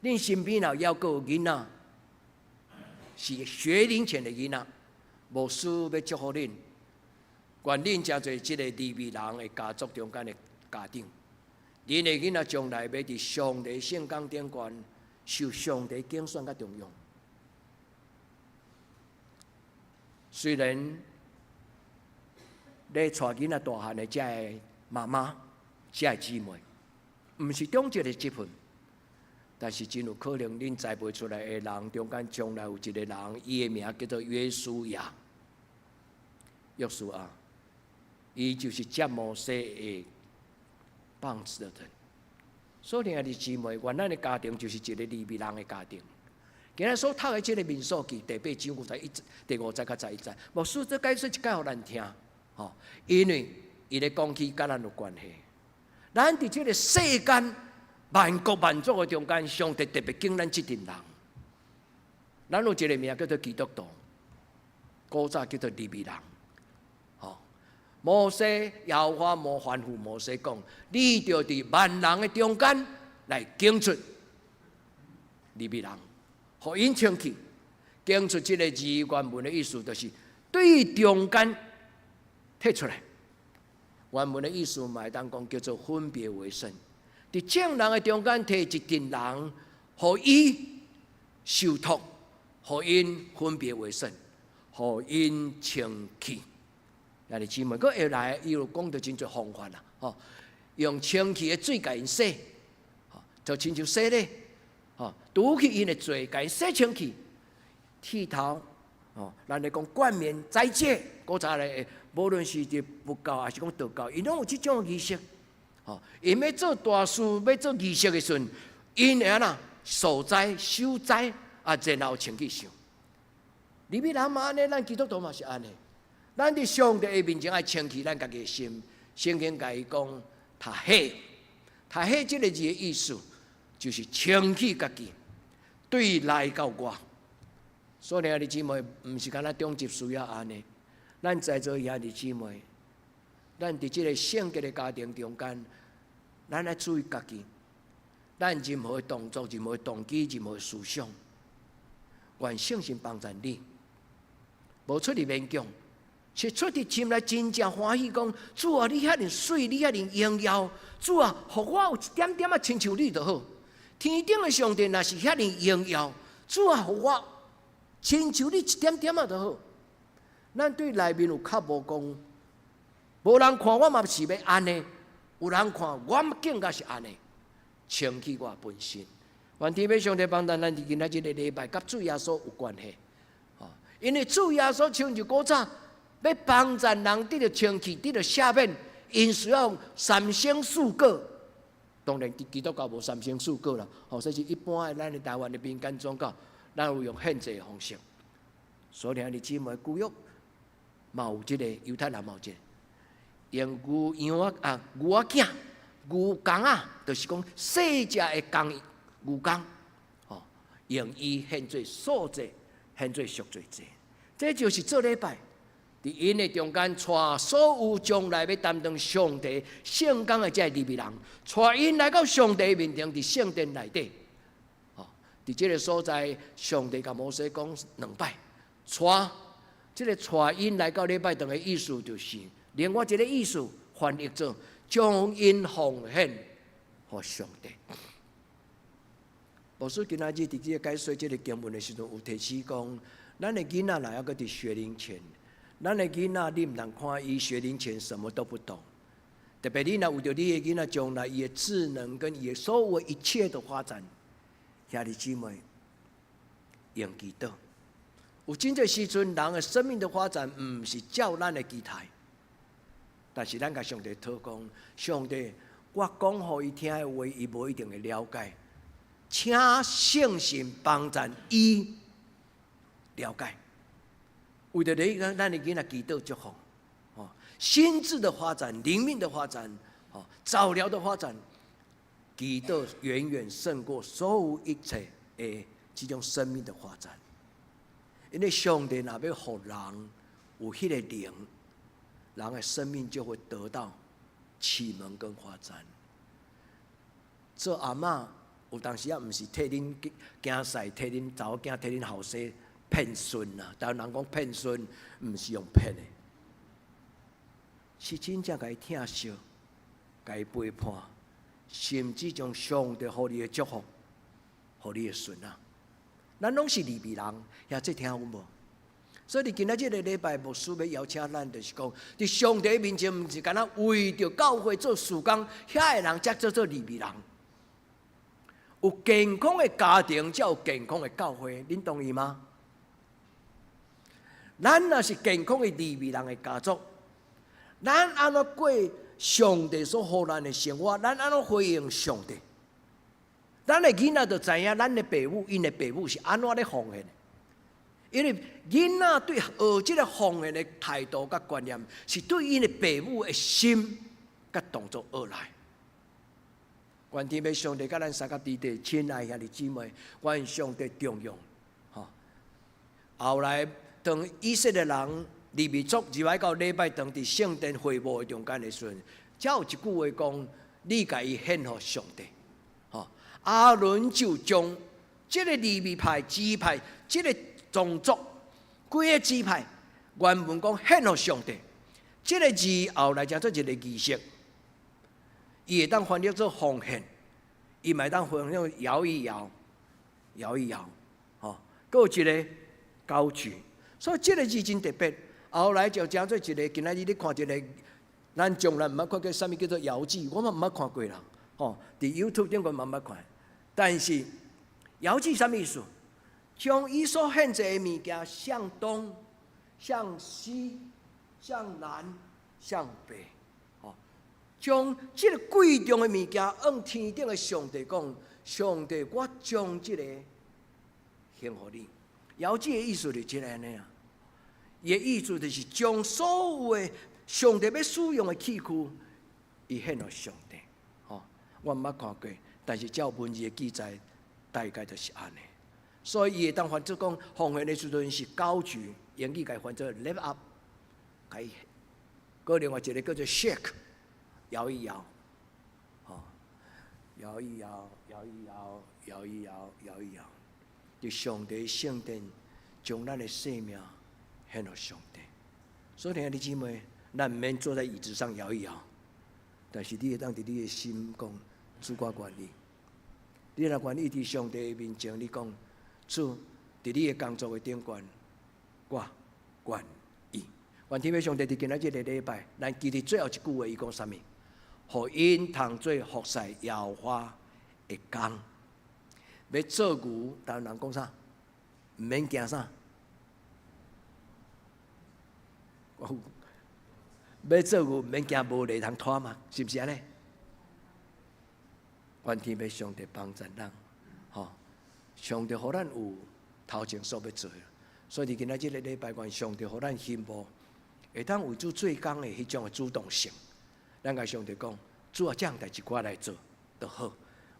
恁身边若还佫有囡仔，是学龄前的囡仔，牧师要祝福恁，愿恁诚侪即个利未人的家族中间的家长，恁的囡仔将来要伫上帝圣工顶悬受上帝拣选甲重用。虽然咧带囡仔大汉的遮个妈妈、遮个姊妹，毋是中职的职分，但是真有可能恁栽培出来的人中间，将来有一个人，伊的名叫做约书亚。约书亚，伊就是接摩西的棒子的人。所以兄弟姊妹，原来的家庭就是一个利未人的家庭。今日所读的这个民数记第8章第5节到11节，牧师再解说一解互咱听，因为伊咧讲起甲咱有关系。咱伫这个世间万国万族的中间，上帝特别敬咱这群人。咱有一个名叫做基督徒，古早叫做利未人。摩西耶和华摩吩咐摩西讲：你着伫万人的中间来拣出利未人。互因清气，拣出这个字原文的意思，就是对中间摕出来。原文的意思嘛，当讲叫做分别为圣。伫众人的中间摕一群人，互伊受托，互因分别为圣，互因清气。兄弟姊妹，佫后来伊有讲到真侪方法啦，用清气的水甲因洗，就亲像洗咧。拄去因的罪，甲因洗清气，剃头，咱咧讲冠冕斋戒，古早咧，无论是伫佛教还是讲道教，因拢有即种仪式。因要做大事、要做仪式的时阵，因会安那守斋、守斋，然后清气上。利未人嘛安尼，咱基督徒嘛是安尼。咱伫上帝的面前爱清气咱家己的心。圣经甲伊讲，他黑这个字的意思。就是清气家己，对内到外。所以兄弟姊妹，毋是干那中级需要安尼。咱在座兄弟姊妹，咱伫即个圣洁的家庭中间，咱爱注意家己。咱任何的动作、任何的动机、任何的思想，愿圣神帮助你，无出伫勉强，是出伫心内真正欢喜，讲主啊，你遐尼水，你遐尼荣耀，主啊，互我有一点点亲像你就好。天顶的上帝若是遐尼荣耀，主啊，互我亲像你一点点就好。咱对内面有较无讲，无人看我嘛是要安尼，有人看我更加是安尼，清气我本身。愿天父上帝帮助咱今仔日个礼拜，甲主耶稣有关系。因为主耶稣像就古早要帮助人得到清气，得到赦免，因需要3生4果。当然，基督教无3生4果啦，所以是一般的咱的台湾的民间宗教，咱有用献祭的方式。所以兄弟姊妹，旧约嘛有即个犹太人嘛有即个，用牛羊牛仔囝、牛公啊，就是讲细只的公牛公，用伊献做素祭，献做赎罪祭。这就是做礼拜。伫因的中间，带所有将来要担当上帝圣工的这利未人，带因来到上帝面前，伫圣殿内底。伫这个所在，上帝甲摩西讲2摆，这个带因来到礼拜堂的意思，就是另外一个意思翻译做将因奉献给上帝。牧师今仔日伫这个解说这个经文的时阵，有提示讲，咱的囡仔若还搁伫学龄前。咱的囡仔，你唔通看伊学龄前什么都不懂，特别你若为着你的囡仔将来伊的智能跟伊的所有一切的发展，兄弟姊妹，用祈祷。有真侪时阵，人的生命的发展唔是照咱的期待，但是咱甲上帝祷告，上帝，我讲互伊听的话，伊无一定会了解，请圣神帮助伊了解。为着你，咱的囡仔祈祷祝福，心智的发展、灵命的发展、早疗的发展，基督远远胜过所有一切的这种生命的发展。因为上帝若要让人有迄个灵，人的生命就会得到启蒙跟发展。做阿嬷有当时毋是替恁囝婿、替恁查某囝、替恁后生骗孙啦，但人讲骗孙，毋是用骗的，是真正甲伊疼惜，甲伊陪伴，甚至将上帝互你的祝福，互你的孙啊。咱拢是利未人，也这听有无？所以今仔日个礼拜，牧师要邀请咱，就是讲，伫上帝面前，毋是干那为着教会做事工，遐个人才做利未人。有健康的家庭，才有健康的教会，恁同意吗？咱若是健康的利未人的家族，咱安怎过上帝所予咱的生活？咱安怎回应上帝？咱的囡仔就知影，咱的父母，因的父母是安怎咧奉献的。因为囡仔对学这个奉献的态度甲观念，是对因的父母的心甲动作而来。愿天父上帝甲咱三个弟弟亲爱兄弟姊妹，愿上帝重用。后来当以色列人利未族入来到礼拜堂伫圣殿会幕的中间的时阵，才有一句话讲：你甲伊献予上帝。阿伦就将这个利未派支派，这个宗族，几个支派，原文讲献予上帝。这个字后来叫做一个仪式，伊会当翻译做奉献，伊嘛会当翻译做摇一摇，摇一摇，搁有一个高举。所以这个字真特别。后来就叫做一个，今仔日你看一个，咱从来毋捌看过啥物叫做摇祭，我嘛毋捌看过啦。伫 YouTube 顶个嘛毋捌看。但是摇祭什么意思？将伊所献祭的物件向东、向西、向南、向北，将这个贵重的物件往天顶的上帝讲：上帝，我将这个献予你。摇祭的意思就是这个安尼啊，伊的意思就是将所有的上帝要使用的器具，伊献予上帝。我毋捌看过。但是照文字的记载，大概就是安尼。所以伊会当翻做讲奉献的时阵是高举，英语甲伊翻做 lift up， 甲伊。搁另外一个叫做 shake， 摇一摇，摇一摇，摇一摇，摇一摇，摇一摇。伫上帝圣殿，将咱的生命献予上帝。所以兄弟姊妹，咱毋免坐在椅子上摇一摇，但是你会当伫你的心讲。主，我愿意。你若愿意伫上帝的面前，你讲主，伫你的工作的顶端，我愿意。愿天父上帝伫今仔日的礼拜，咱记得最后一句话，伊讲啥物？互因通做服侍耶和华的工。要做牛，台湾人讲啥？毋免惊啥？要做牛，毋免惊无犁通拖嘛？是不是安尼？愿天父上帝帮助咱，上帝互咱有头前所要做的，所以伫今仔日个礼拜，愿上帝互咱心无会当为主做工的迄种的主动性。咱甲上帝讲，主啊，这样代志我来做就好。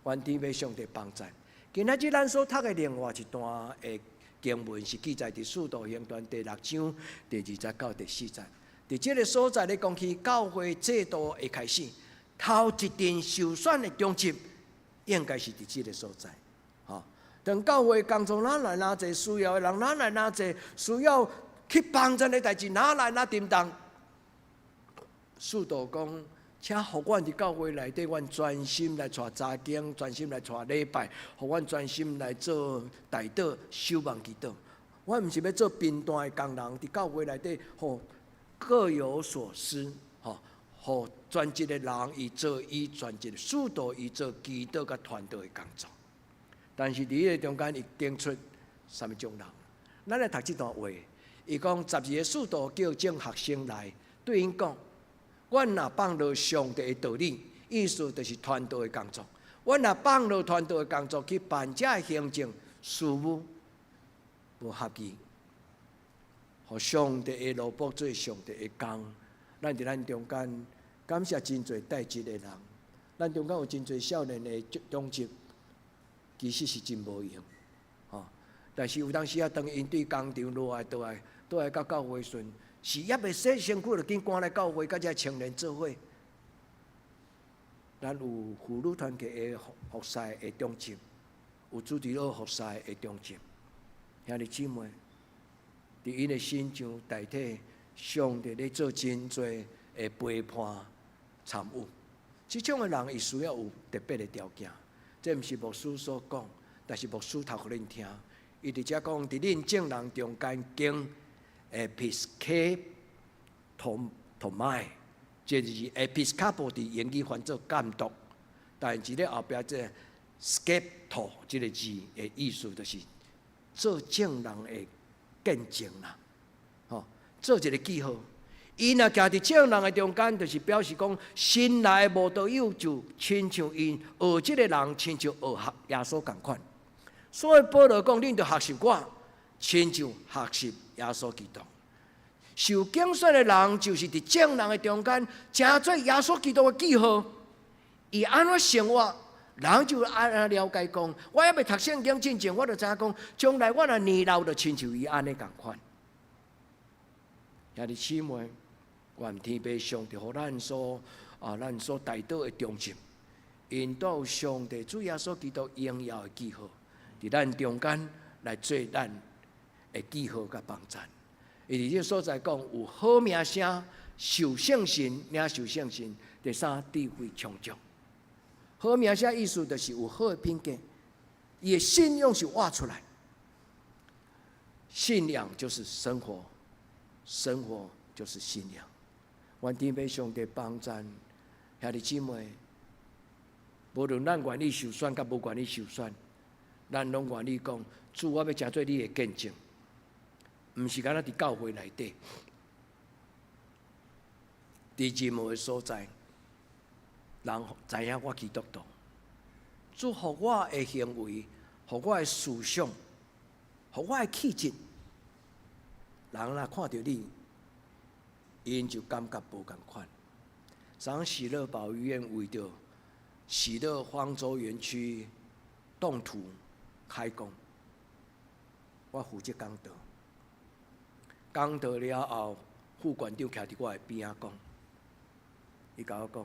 愿天父上帝帮助。今仔日咱所读的另外一段的经文是记载伫《使徒行传》第6章第20到第4节。伫这个所在咧讲起教会制度的开始，头一阵受选的中心。应该是伫这个所在，当教会工作哪来哪侪需要的人，哪来哪侪需要去帮助的代志，哪来哪叮当。使徒讲，请互阮伫教会内底，阮专心来带查经，专心来带礼拜，互阮专心来做代祷、守望祈祷。我毋是要做贫惰的工人，伫教会内底，各有所思，互全职的人伊做伊全职的使徒，伊做基督甲团队的工作。但是伫迄个中间，伊拣出什么种人？咱来读这段话，伊讲12个使徒叫众学生来，对因讲：阮若放落上帝的道理，意思就是团队的工作。阮若放落团队的工作去办这行政事务，无合意，互上帝的萝卜做上帝的工。咱伫咱中间感谢真侪代志的人，咱中间有真侪少年的中职，其实是真无用，吼。但是有当时啊，当因对工厂落来倒来到教会时，是也未洗身躯，就紧赶来教会，甲遮青年做伙。咱有妇女团契的服侍的中职，有主持人服侍的中职，兄弟姊妹，伫因的心上代替上帝咧做真侪的陪伴参与。即种的人，伊需要有特别的条件。这毋是牧师所讲，但是牧师读互恁听。伊伫遮讲，伫恁众人中间经episcopomai， 这就是 episcopo 伫英语翻做监督，但是咧后壁这 scepto 这个字的意思，就是做众人的见证啦，吼，做一个记号。伊若徛伫众人的中间，就是表示讲，新来的慕道友就亲像因学即个人，亲像学耶稣共款。所以保罗讲，恁着学习我，亲像学习耶稣基督。受拣选的人，就是伫众人的中间，成做耶稣基督的记号。伊安怎生活，人就安怎了解讲。我还未读圣经之前，我就知影讲，将来我若年老，就亲像伊安尼共款。兄弟姊妹，愿天父上帝互咱所带到的忠心，引导上帝主耶稣基督荣耀的记号。伫咱中间来做咱的记号甲帮助，伊伫这所在讲有好名声、受圣神、领受圣神。第三，智慧充足。好名声意思就是有好的品格，伊的信用是挖出来。信仰就是生活，生活就是信仰。愿天父上帝帮助兄弟姊妹，无论咱愿意受选甲无愿意受选。咱拢愿意讲，主，我要成做你的见证，毋是干那伫教会内底，伫任何的所在，人知影我基督徒。主，互我的行为，互我的思想，互我的气质，人若看到你，因就感觉无共款。昨喜乐堡医院为着喜乐方舟园区动土。开工，我负责讲道。讲道了后，副馆长徛伫我的边仔讲，伊甲我讲，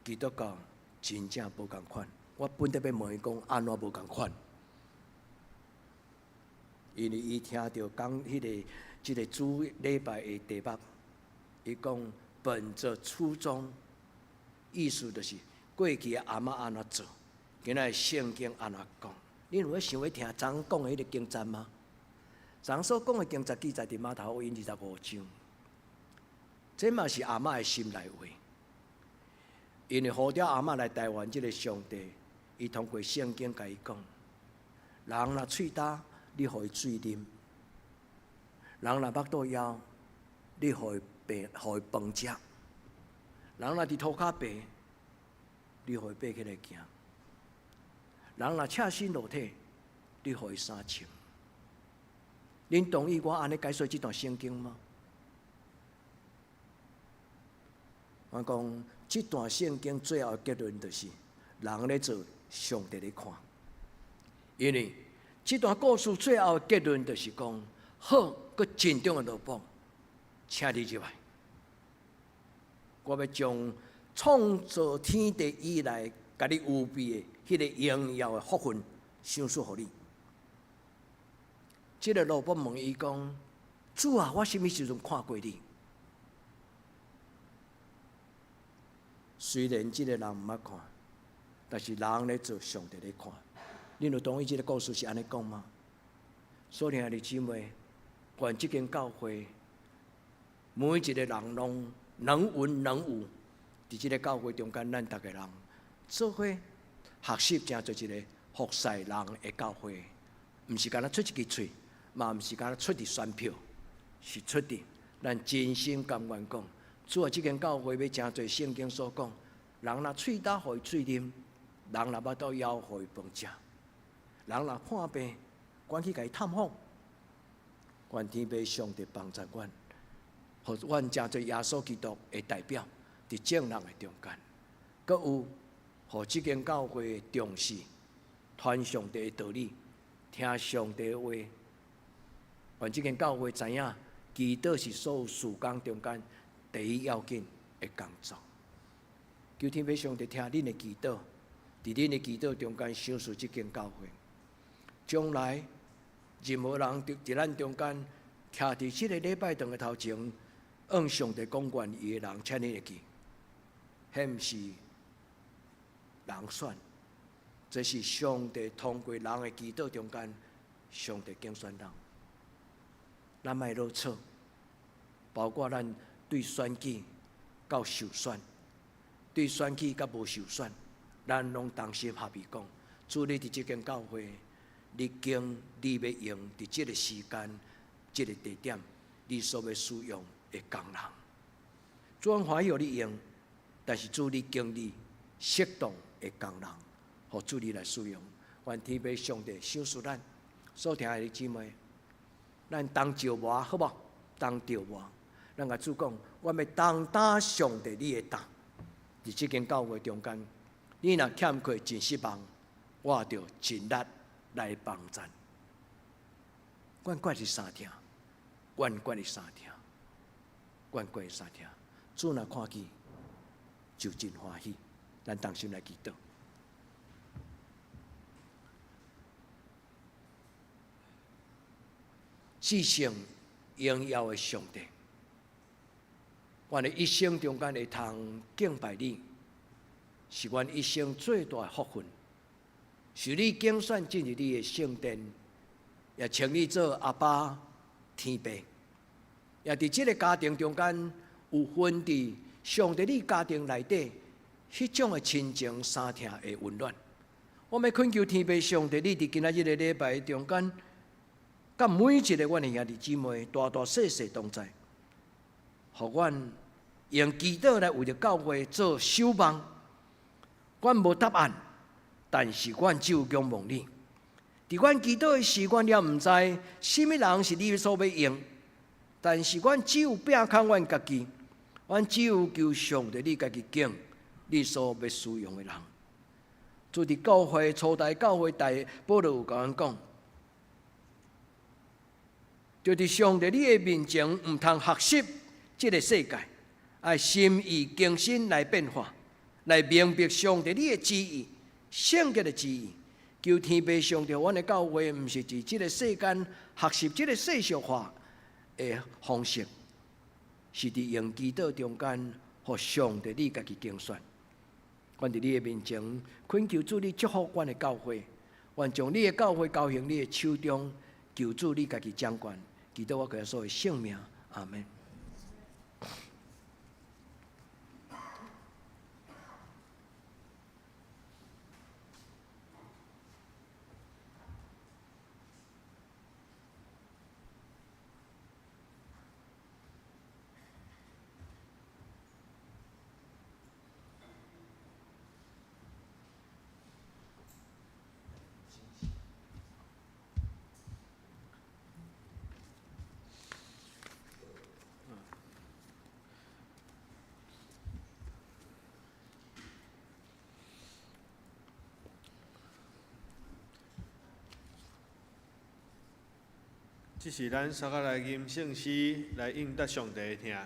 基督教真正无共款。我本来要问伊讲安怎无共款，因为伊听到讲即个主礼拜的题目，伊讲本着初衷，意思就是过去的阿嬷安怎做，今仔圣经安怎讲。恁有想要听昨讲的迄个经节吗？昨所讲的经节记载伫马太福音25章，这嘛是阿嬷的心内话。因为呼召阿嬷来台湾，这个上帝，伊通过圣经甲伊讲：人若喙焦，你互伊水啉；人若腹肚枵，你互伊饭食；人若伫涂骹白，你互伊爬起来行。人若赤身裸体，你互伊衫穿。恁同意我安尼解说这段圣经吗？我讲这段圣经最后的结论就是：人咧做，上帝咧看。因为这段故事最后的结论就是讲，好，佮真正的萝卜，请你入来。我要将创造天地以来，甲你有备的。迄个荣耀的福分，赏赐互你。这个罗伯问伊讲：“主啊，我什么时阵看过你？”虽然这个人毋捌看，但是人咧做，上帝咧看。恁有同意这个故事是安尼讲吗？所以兄弟姊妹，愿这间教会每一个人拢能文能武，伫这个教会中间，咱逐个人做伙。学习成做一个服侍人的教会，毋是干那出一支嘴，嘛毋是干那出伫选票，是出伫咱真心甘愿讲。主啊，这间教会要成做圣经所讲，人若喙焦，互伊水啉；人若腹肚枵，互伊饭食；人若看病，赶去甲伊探访。愿天父上帝帮助阮，互阮真做耶稣基督的代表，伫众人的中间。阁有，互即间教会重视传上帝的道理，听上帝的话。愿即间教会知影，祈祷是所有事工中间第一要紧的工作。求天父上帝听恁的祈祷，伫恁的祈祷中间想述即间教会。将来任何人伫咱中间徛伫即个礼拜堂的头前，向上帝讲愿意的人，请你会记，迄毋是人选，这是上帝通过人的祈祷中间，上帝拣选人。咱莫落错，包括咱对选举到受选，对选举甲无受选，咱拢同心合意讲，主你伫即间教会，你经你要用伫即个时间、即个地点，你所要使用的工人。主阮欢喜互你用，但是主你经历适当的工人，互主你来使用。愿天父上帝赏赐咱所听的姊妹。咱当招无好无？当招无？咱甲主讲，我要当打上帝你的打，伫即间教会中间，你若欠缺真失望，我着尽力来帮衬。阮决是三听，阮决是三听，阮决是三听。主若看见，就真欢喜。咱同心来祈祷。至圣荣耀的上帝，阮的一生中间会通敬拜你，是阮一生最大的福分。是你拣选进入你的圣殿，也称你做阿爸天父，也伫即个家庭中间有分伫上帝你家庭内底迄种的亲情三听的温暖。我们恳求天父上帝，你伫今仔日的礼拜中间。甲每一个阮的兄弟姊妹，大大小小同在，互阮用祈祷来为着教会做守望。阮无答案，但是阮只有仰望你。伫阮祈祷的时，阮也毋知什么人是你所要用，但是阮只有摒空阮家己，阮只有求上帝你家己敬你所要使用的人。做伫教会初代教会大保罗有甲阮讲。就伫上帝你的面前，毋通学习这个世界，爱心意更新来变化，来明白上帝你的旨意、圣洁的旨意。求天父上帝，阮的教会毋是伫这个世间学习这个世俗化的方式，是伫用祈祷中间，互上帝你家己拣选。阮伫你的面前，恳求主你祝福阮的教会，愿将你的教会交行你的手中，求主你家己掌管。祈祷我个所有性命，阿门。这是咱三个来吟圣诗来应答上帝的听。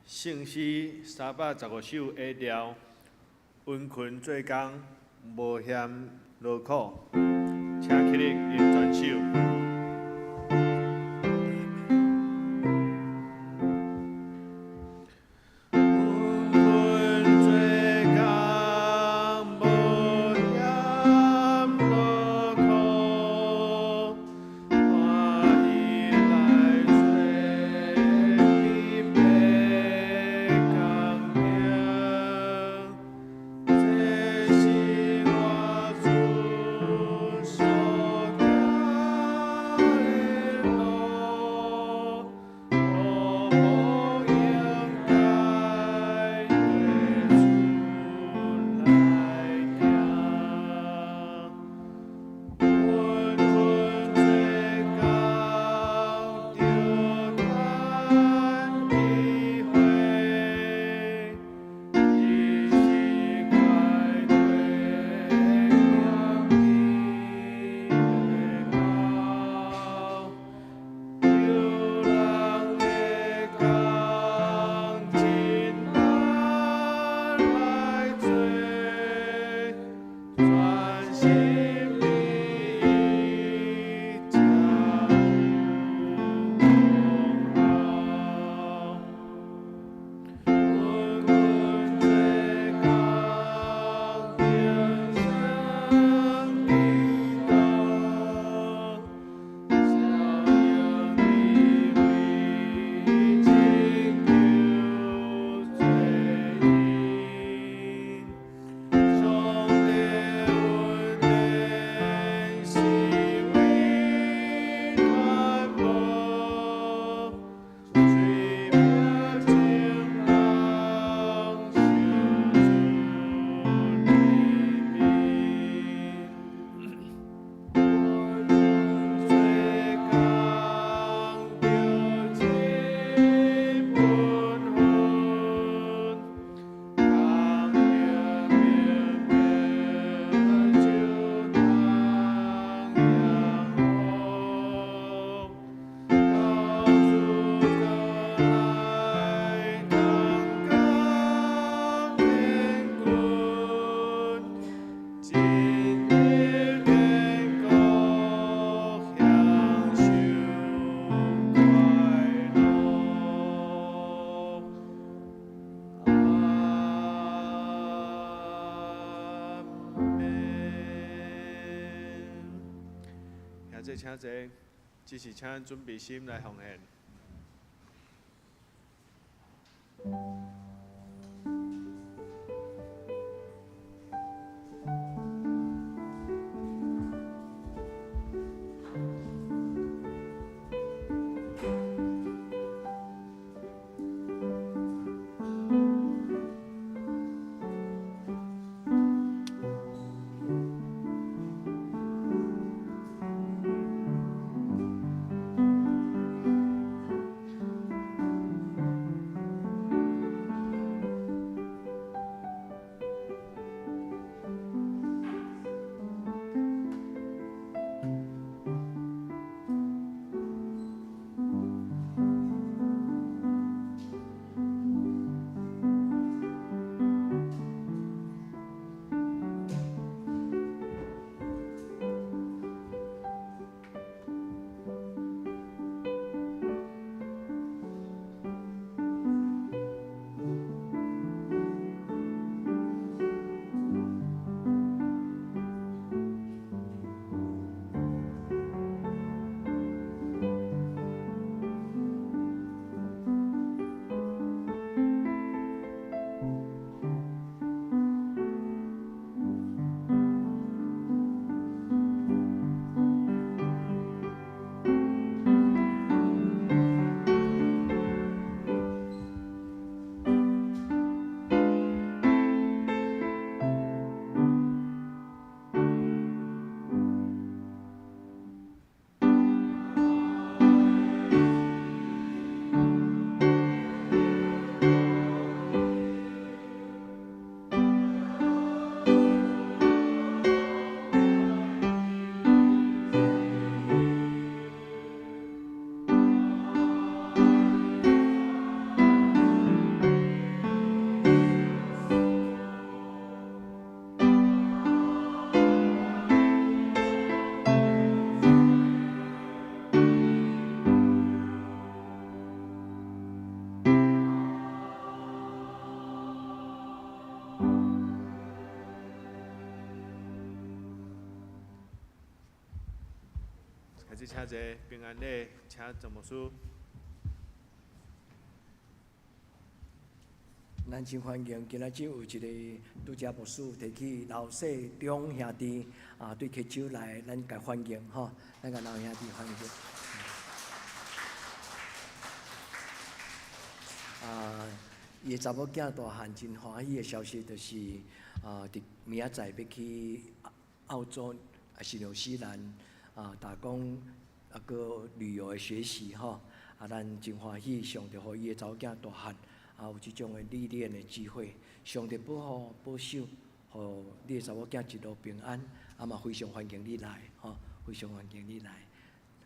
圣诗315首 A 调，温困做工，无嫌劳苦，请起立吟全首。这是我主所行。这请坐，只是请准备心来奉献。开始请坐，平安礼，请陈牧师。咱真欢迎，今仔日有一个拄则牧师提起老细中兄弟对祈手来，咱甲欢迎吼，咱甲老兄弟欢迎。伊个查某囝大汉真欢喜的消息，就是伫明仔载要去澳洲是纽西兰打工个旅游的学习吼，咱真欢喜，上帝互伊个查某囝大汉有即种的历练的机会，上帝保护保守，互你个查某囝一路平安，嘛非常欢迎你来吼，非常欢迎你来。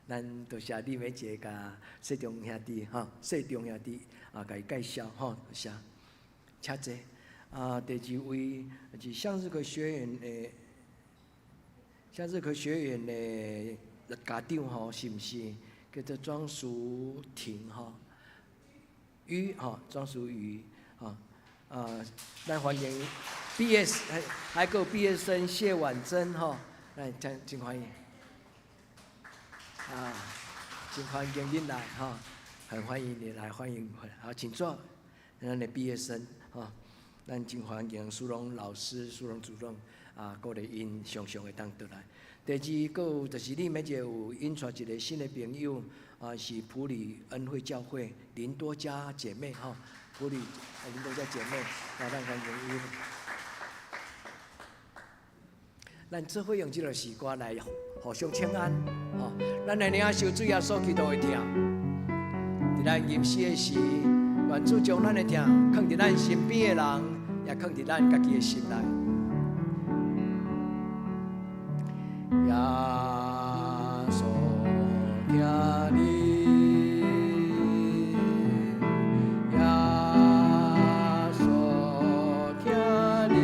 咱多谢李美姐甲谢中兄弟谢中兄弟甲伊介绍多谢，请坐。第二位是向日葵学院的家长是毋是叫做庄淑婷庄淑瑜咱欢迎毕业还有毕业生谢婉珍咱真欢迎。真欢迎恁来很欢迎你来，欢迎请坐。咱的毕业生咱真欢迎苏荣老师、苏荣主任鼓励因常常会当倒来。第二个有就是你每节有引出一个新的朋友是普里恩惠教会林多家姐妹普里林多家姐妹咱欢迎伊。咱做伙用这个时光来互相请安咱的领受主耶稣基督的疼，伫咱吟诗的时，愿主将咱的疼放伫咱身边的人，也放伫咱家己的心内。耶稣疼你，耶稣疼你，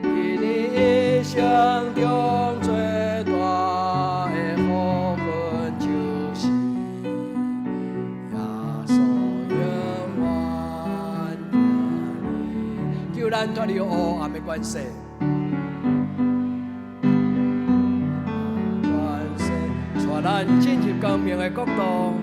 伫你一生中最大的福分就是耶稣永远疼你，救咱脱离黑暗的关系。咱进入光明的国度。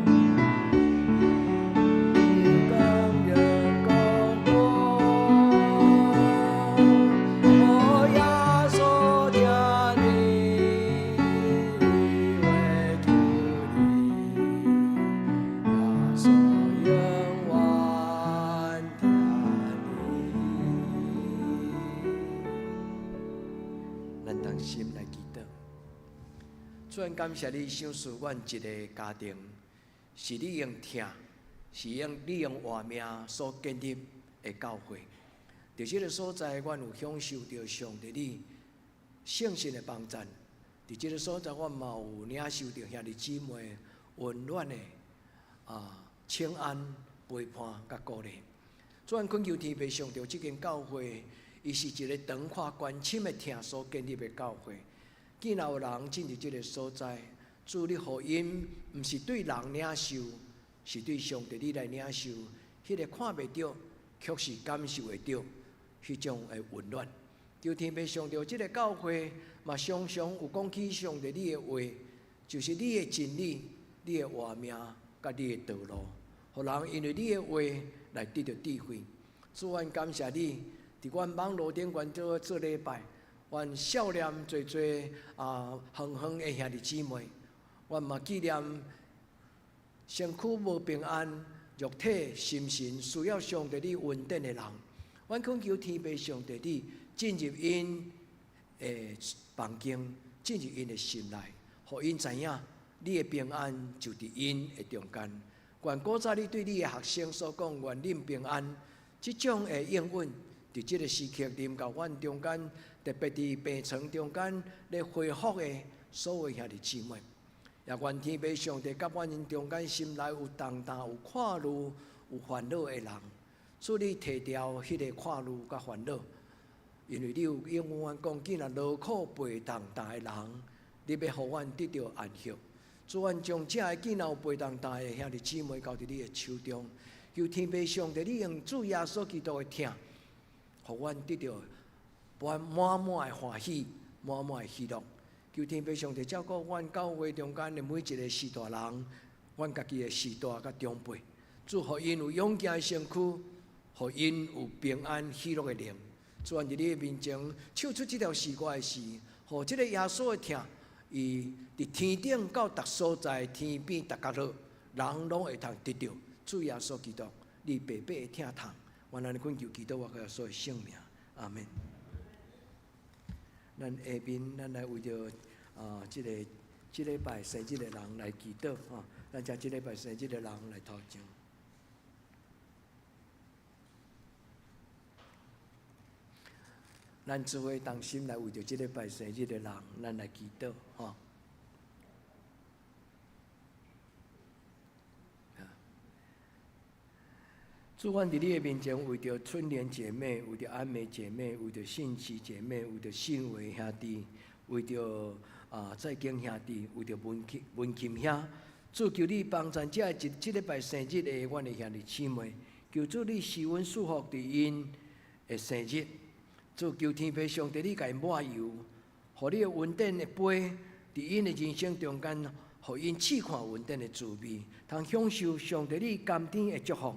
主，感谢你赏赐阮一个家庭，是你用疼，是你用活命所建立的教会。在这个所在，阮有享受到上帝你圣神的帮助。在这个所在，阮嘛有领受到兄弟姊妹温暖的请安、陪伴甲鼓励。主，恳求天父上帝，这间教会，伊是一个长看关心的疼所建立的教会。既然有人进入这个所在，主你福音毋是对人领受，是对上帝你来领受。迄个看袂到，却是感受会到迄种的温暖。求天父上帝，这个教会嘛常常有讲起上帝你的话，就是你的真理、你的活命、甲你的道路，互人因为你的话来得到智慧。主，阮感谢你，伫阮网络顶悬做礼拜。阮少年侪远远的兄弟姊妹，阮嘛纪念身躯无平安、肉体心神需要上帝你稳定的人。阮恳求天父上帝你进入因的房间，进入因的心内，互因知影你的平安就伫因的中间。愿古早你对你的学生所讲，愿恁平安，这种的应允，伫这个时刻临到阮中间。特别伫病床中间咧恢复的所有兄弟姊妹，也愿天父上帝甲阮因中间心内有重担、有看路、有烦恼的人，主你摕掉迄个看路甲烦恼，因为你有应允阮讲，既然劳苦背重担的人，你要互阮得到安息。主，阮将这个既然有背重担的兄弟姊妹交伫你的手中，求天父上帝你用主耶稣基督的疼，互阮得到。满满的欢喜，满满的喜乐。求天父上帝照顾阮教会中间的每一个士大人，阮家己的士大甲长辈，祝福因有勇健的身躯，互因有平安喜乐的灵。主，阮伫你的面前唱出这条诗歌的时，互这个耶稣的疼，伊伫天顶到逐所在，天边逐角落，人拢会通得到。主耶稣基督，你白白的疼痛，愿咱恳求基督我耶稣的圣名，阿门。咱下面，咱来为着这礼拜生日的人来祈祷啊！咱将这礼拜生日的人来祷奖。咱做伙同心来为着这礼拜生日的人，咱来祈祷哈。主，阮伫你的面前，为着春莲姐妹，为着安美姐妹，为着信琪姐妹，为着信伟兄弟，为着再经兄弟，为着文琴兄，主求你帮助这礼拜生日的阮的兄弟姊妹，求主你施恩祝福伫因的生日，主求天父上帝你甲因抹油，互你的稳定的杯伫因的人生中间，互因试看稳定的滋味，通享受上帝你甘甜的祝福。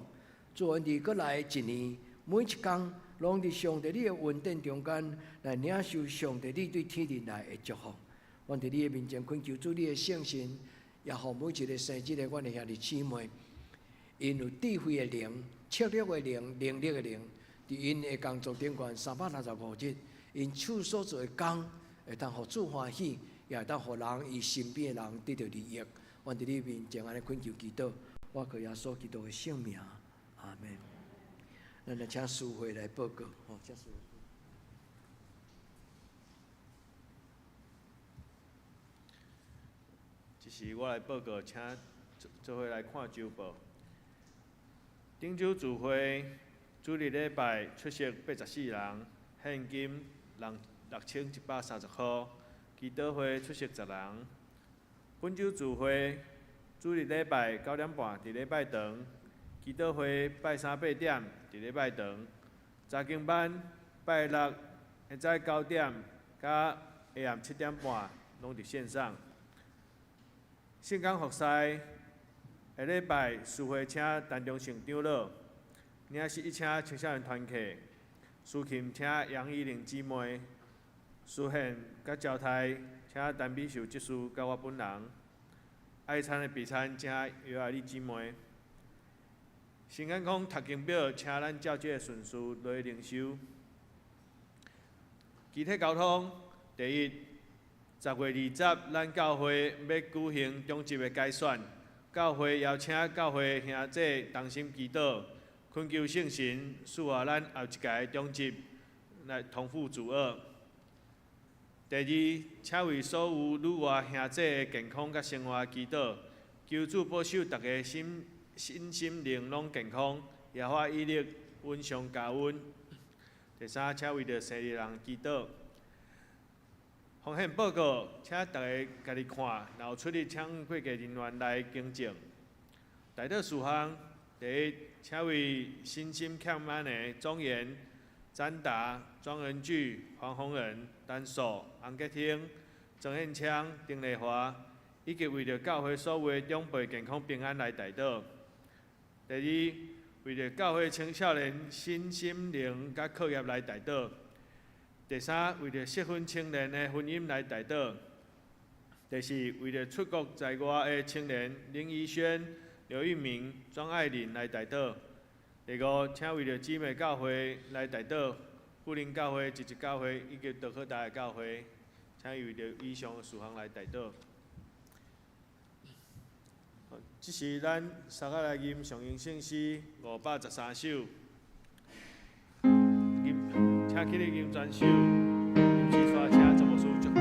主，阮伫过来一年，每一天拢伫上帝你的稳定中间来领受上帝你对天地来的祝福。阮伫你的面前恳求主你的圣神，也互每一个生日的阮的兄弟姊妹，因有智慧的灵、策略的灵、能力的灵，伫因的工作顶悬365日，因手所做的工会当互主欢喜，也会当互人伊身边的人得到利益。阮伫你面前安尼恳求祈祷，我靠耶稣基督的圣名。阿门。咱来请师会来报告，请师会。这是我来报告，请做伙来看周报。顶周聚会主日礼拜出席84人，现金6130块，祈祷会出席10人。本周聚会主日礼拜9点半伫礼拜堂。祈祷会拜3、8点伫礼拜堂，查经班拜6下早9点，甲下暗7点半拢伫线上。圣港服侍下礼拜事会请陈忠胜长老，领是一请青少年团契，事琴请杨依玲姊妹，事献甲招待请陈美秀执事甲我本人，爱餐的备餐请姚爱丽姊妹。新安讲读经表，请咱照这个顺序来领受。具体交通，第一，10月20日，咱教会要举行中级的改选，教会邀请教会兄弟同心祈祷，恳求圣神赐予咱后一届中级来同父主恶。第二，请为所有女外兄弟的健康甲生活祈祷，求主保守大家身心灵拢健康，耶和华屹立，温上加温。第三，请为着生日人祈祷。奉献报告，请大家家己看，然后出入请会计人员来更正。内底事项，第一，请为身心欠安的庄严、展达、庄仁聚、黄宏仁、丹素、洪杰兴、曾彦昌、丁丽华，以及为着教会所有长辈健康平安来代祷。第二，为着教会青少年身心灵甲课业来代祷。第三，为着适婚青年的婚姻来代祷。第四，为着出国在外的青年林怡轩、刘玉明、庄爱玲来代祷。第五，请为着姊妹教会来代祷，富林教会、集集教会以及道科大的教会，请为着以上的事项来代祷。这是咱三个来吟上英圣诗513首，请起立吟全首，吟诗刷请怎么书祝祷。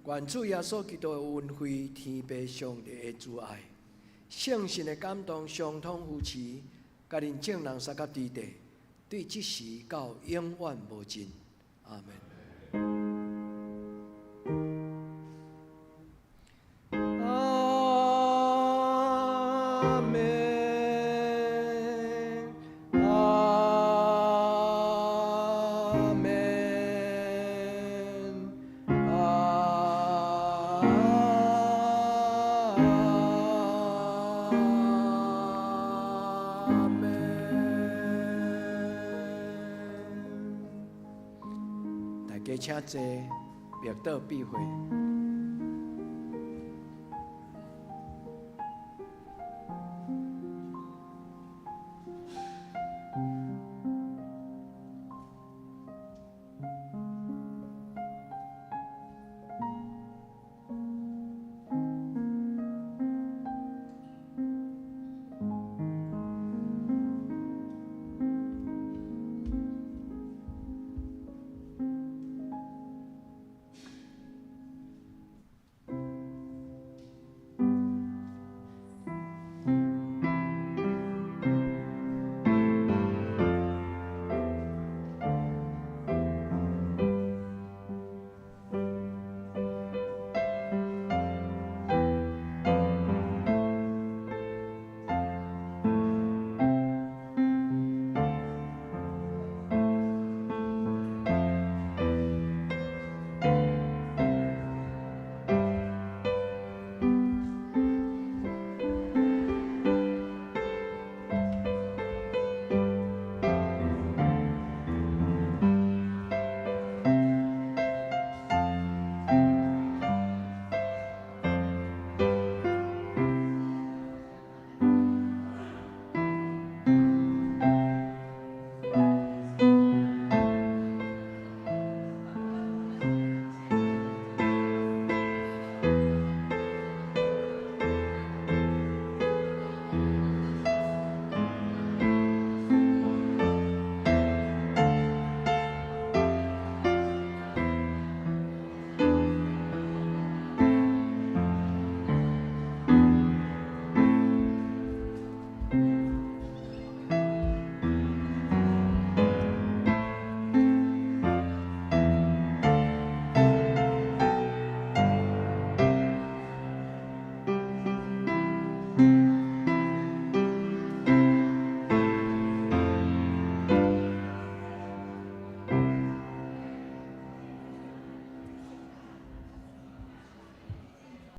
愿主耶稣基督的恩惠、天父上帝的主爱、圣神的感动，相通扶持，甲恁众人三甲地地，对即时到永远无尽。阿门。请坐，默祷闭会。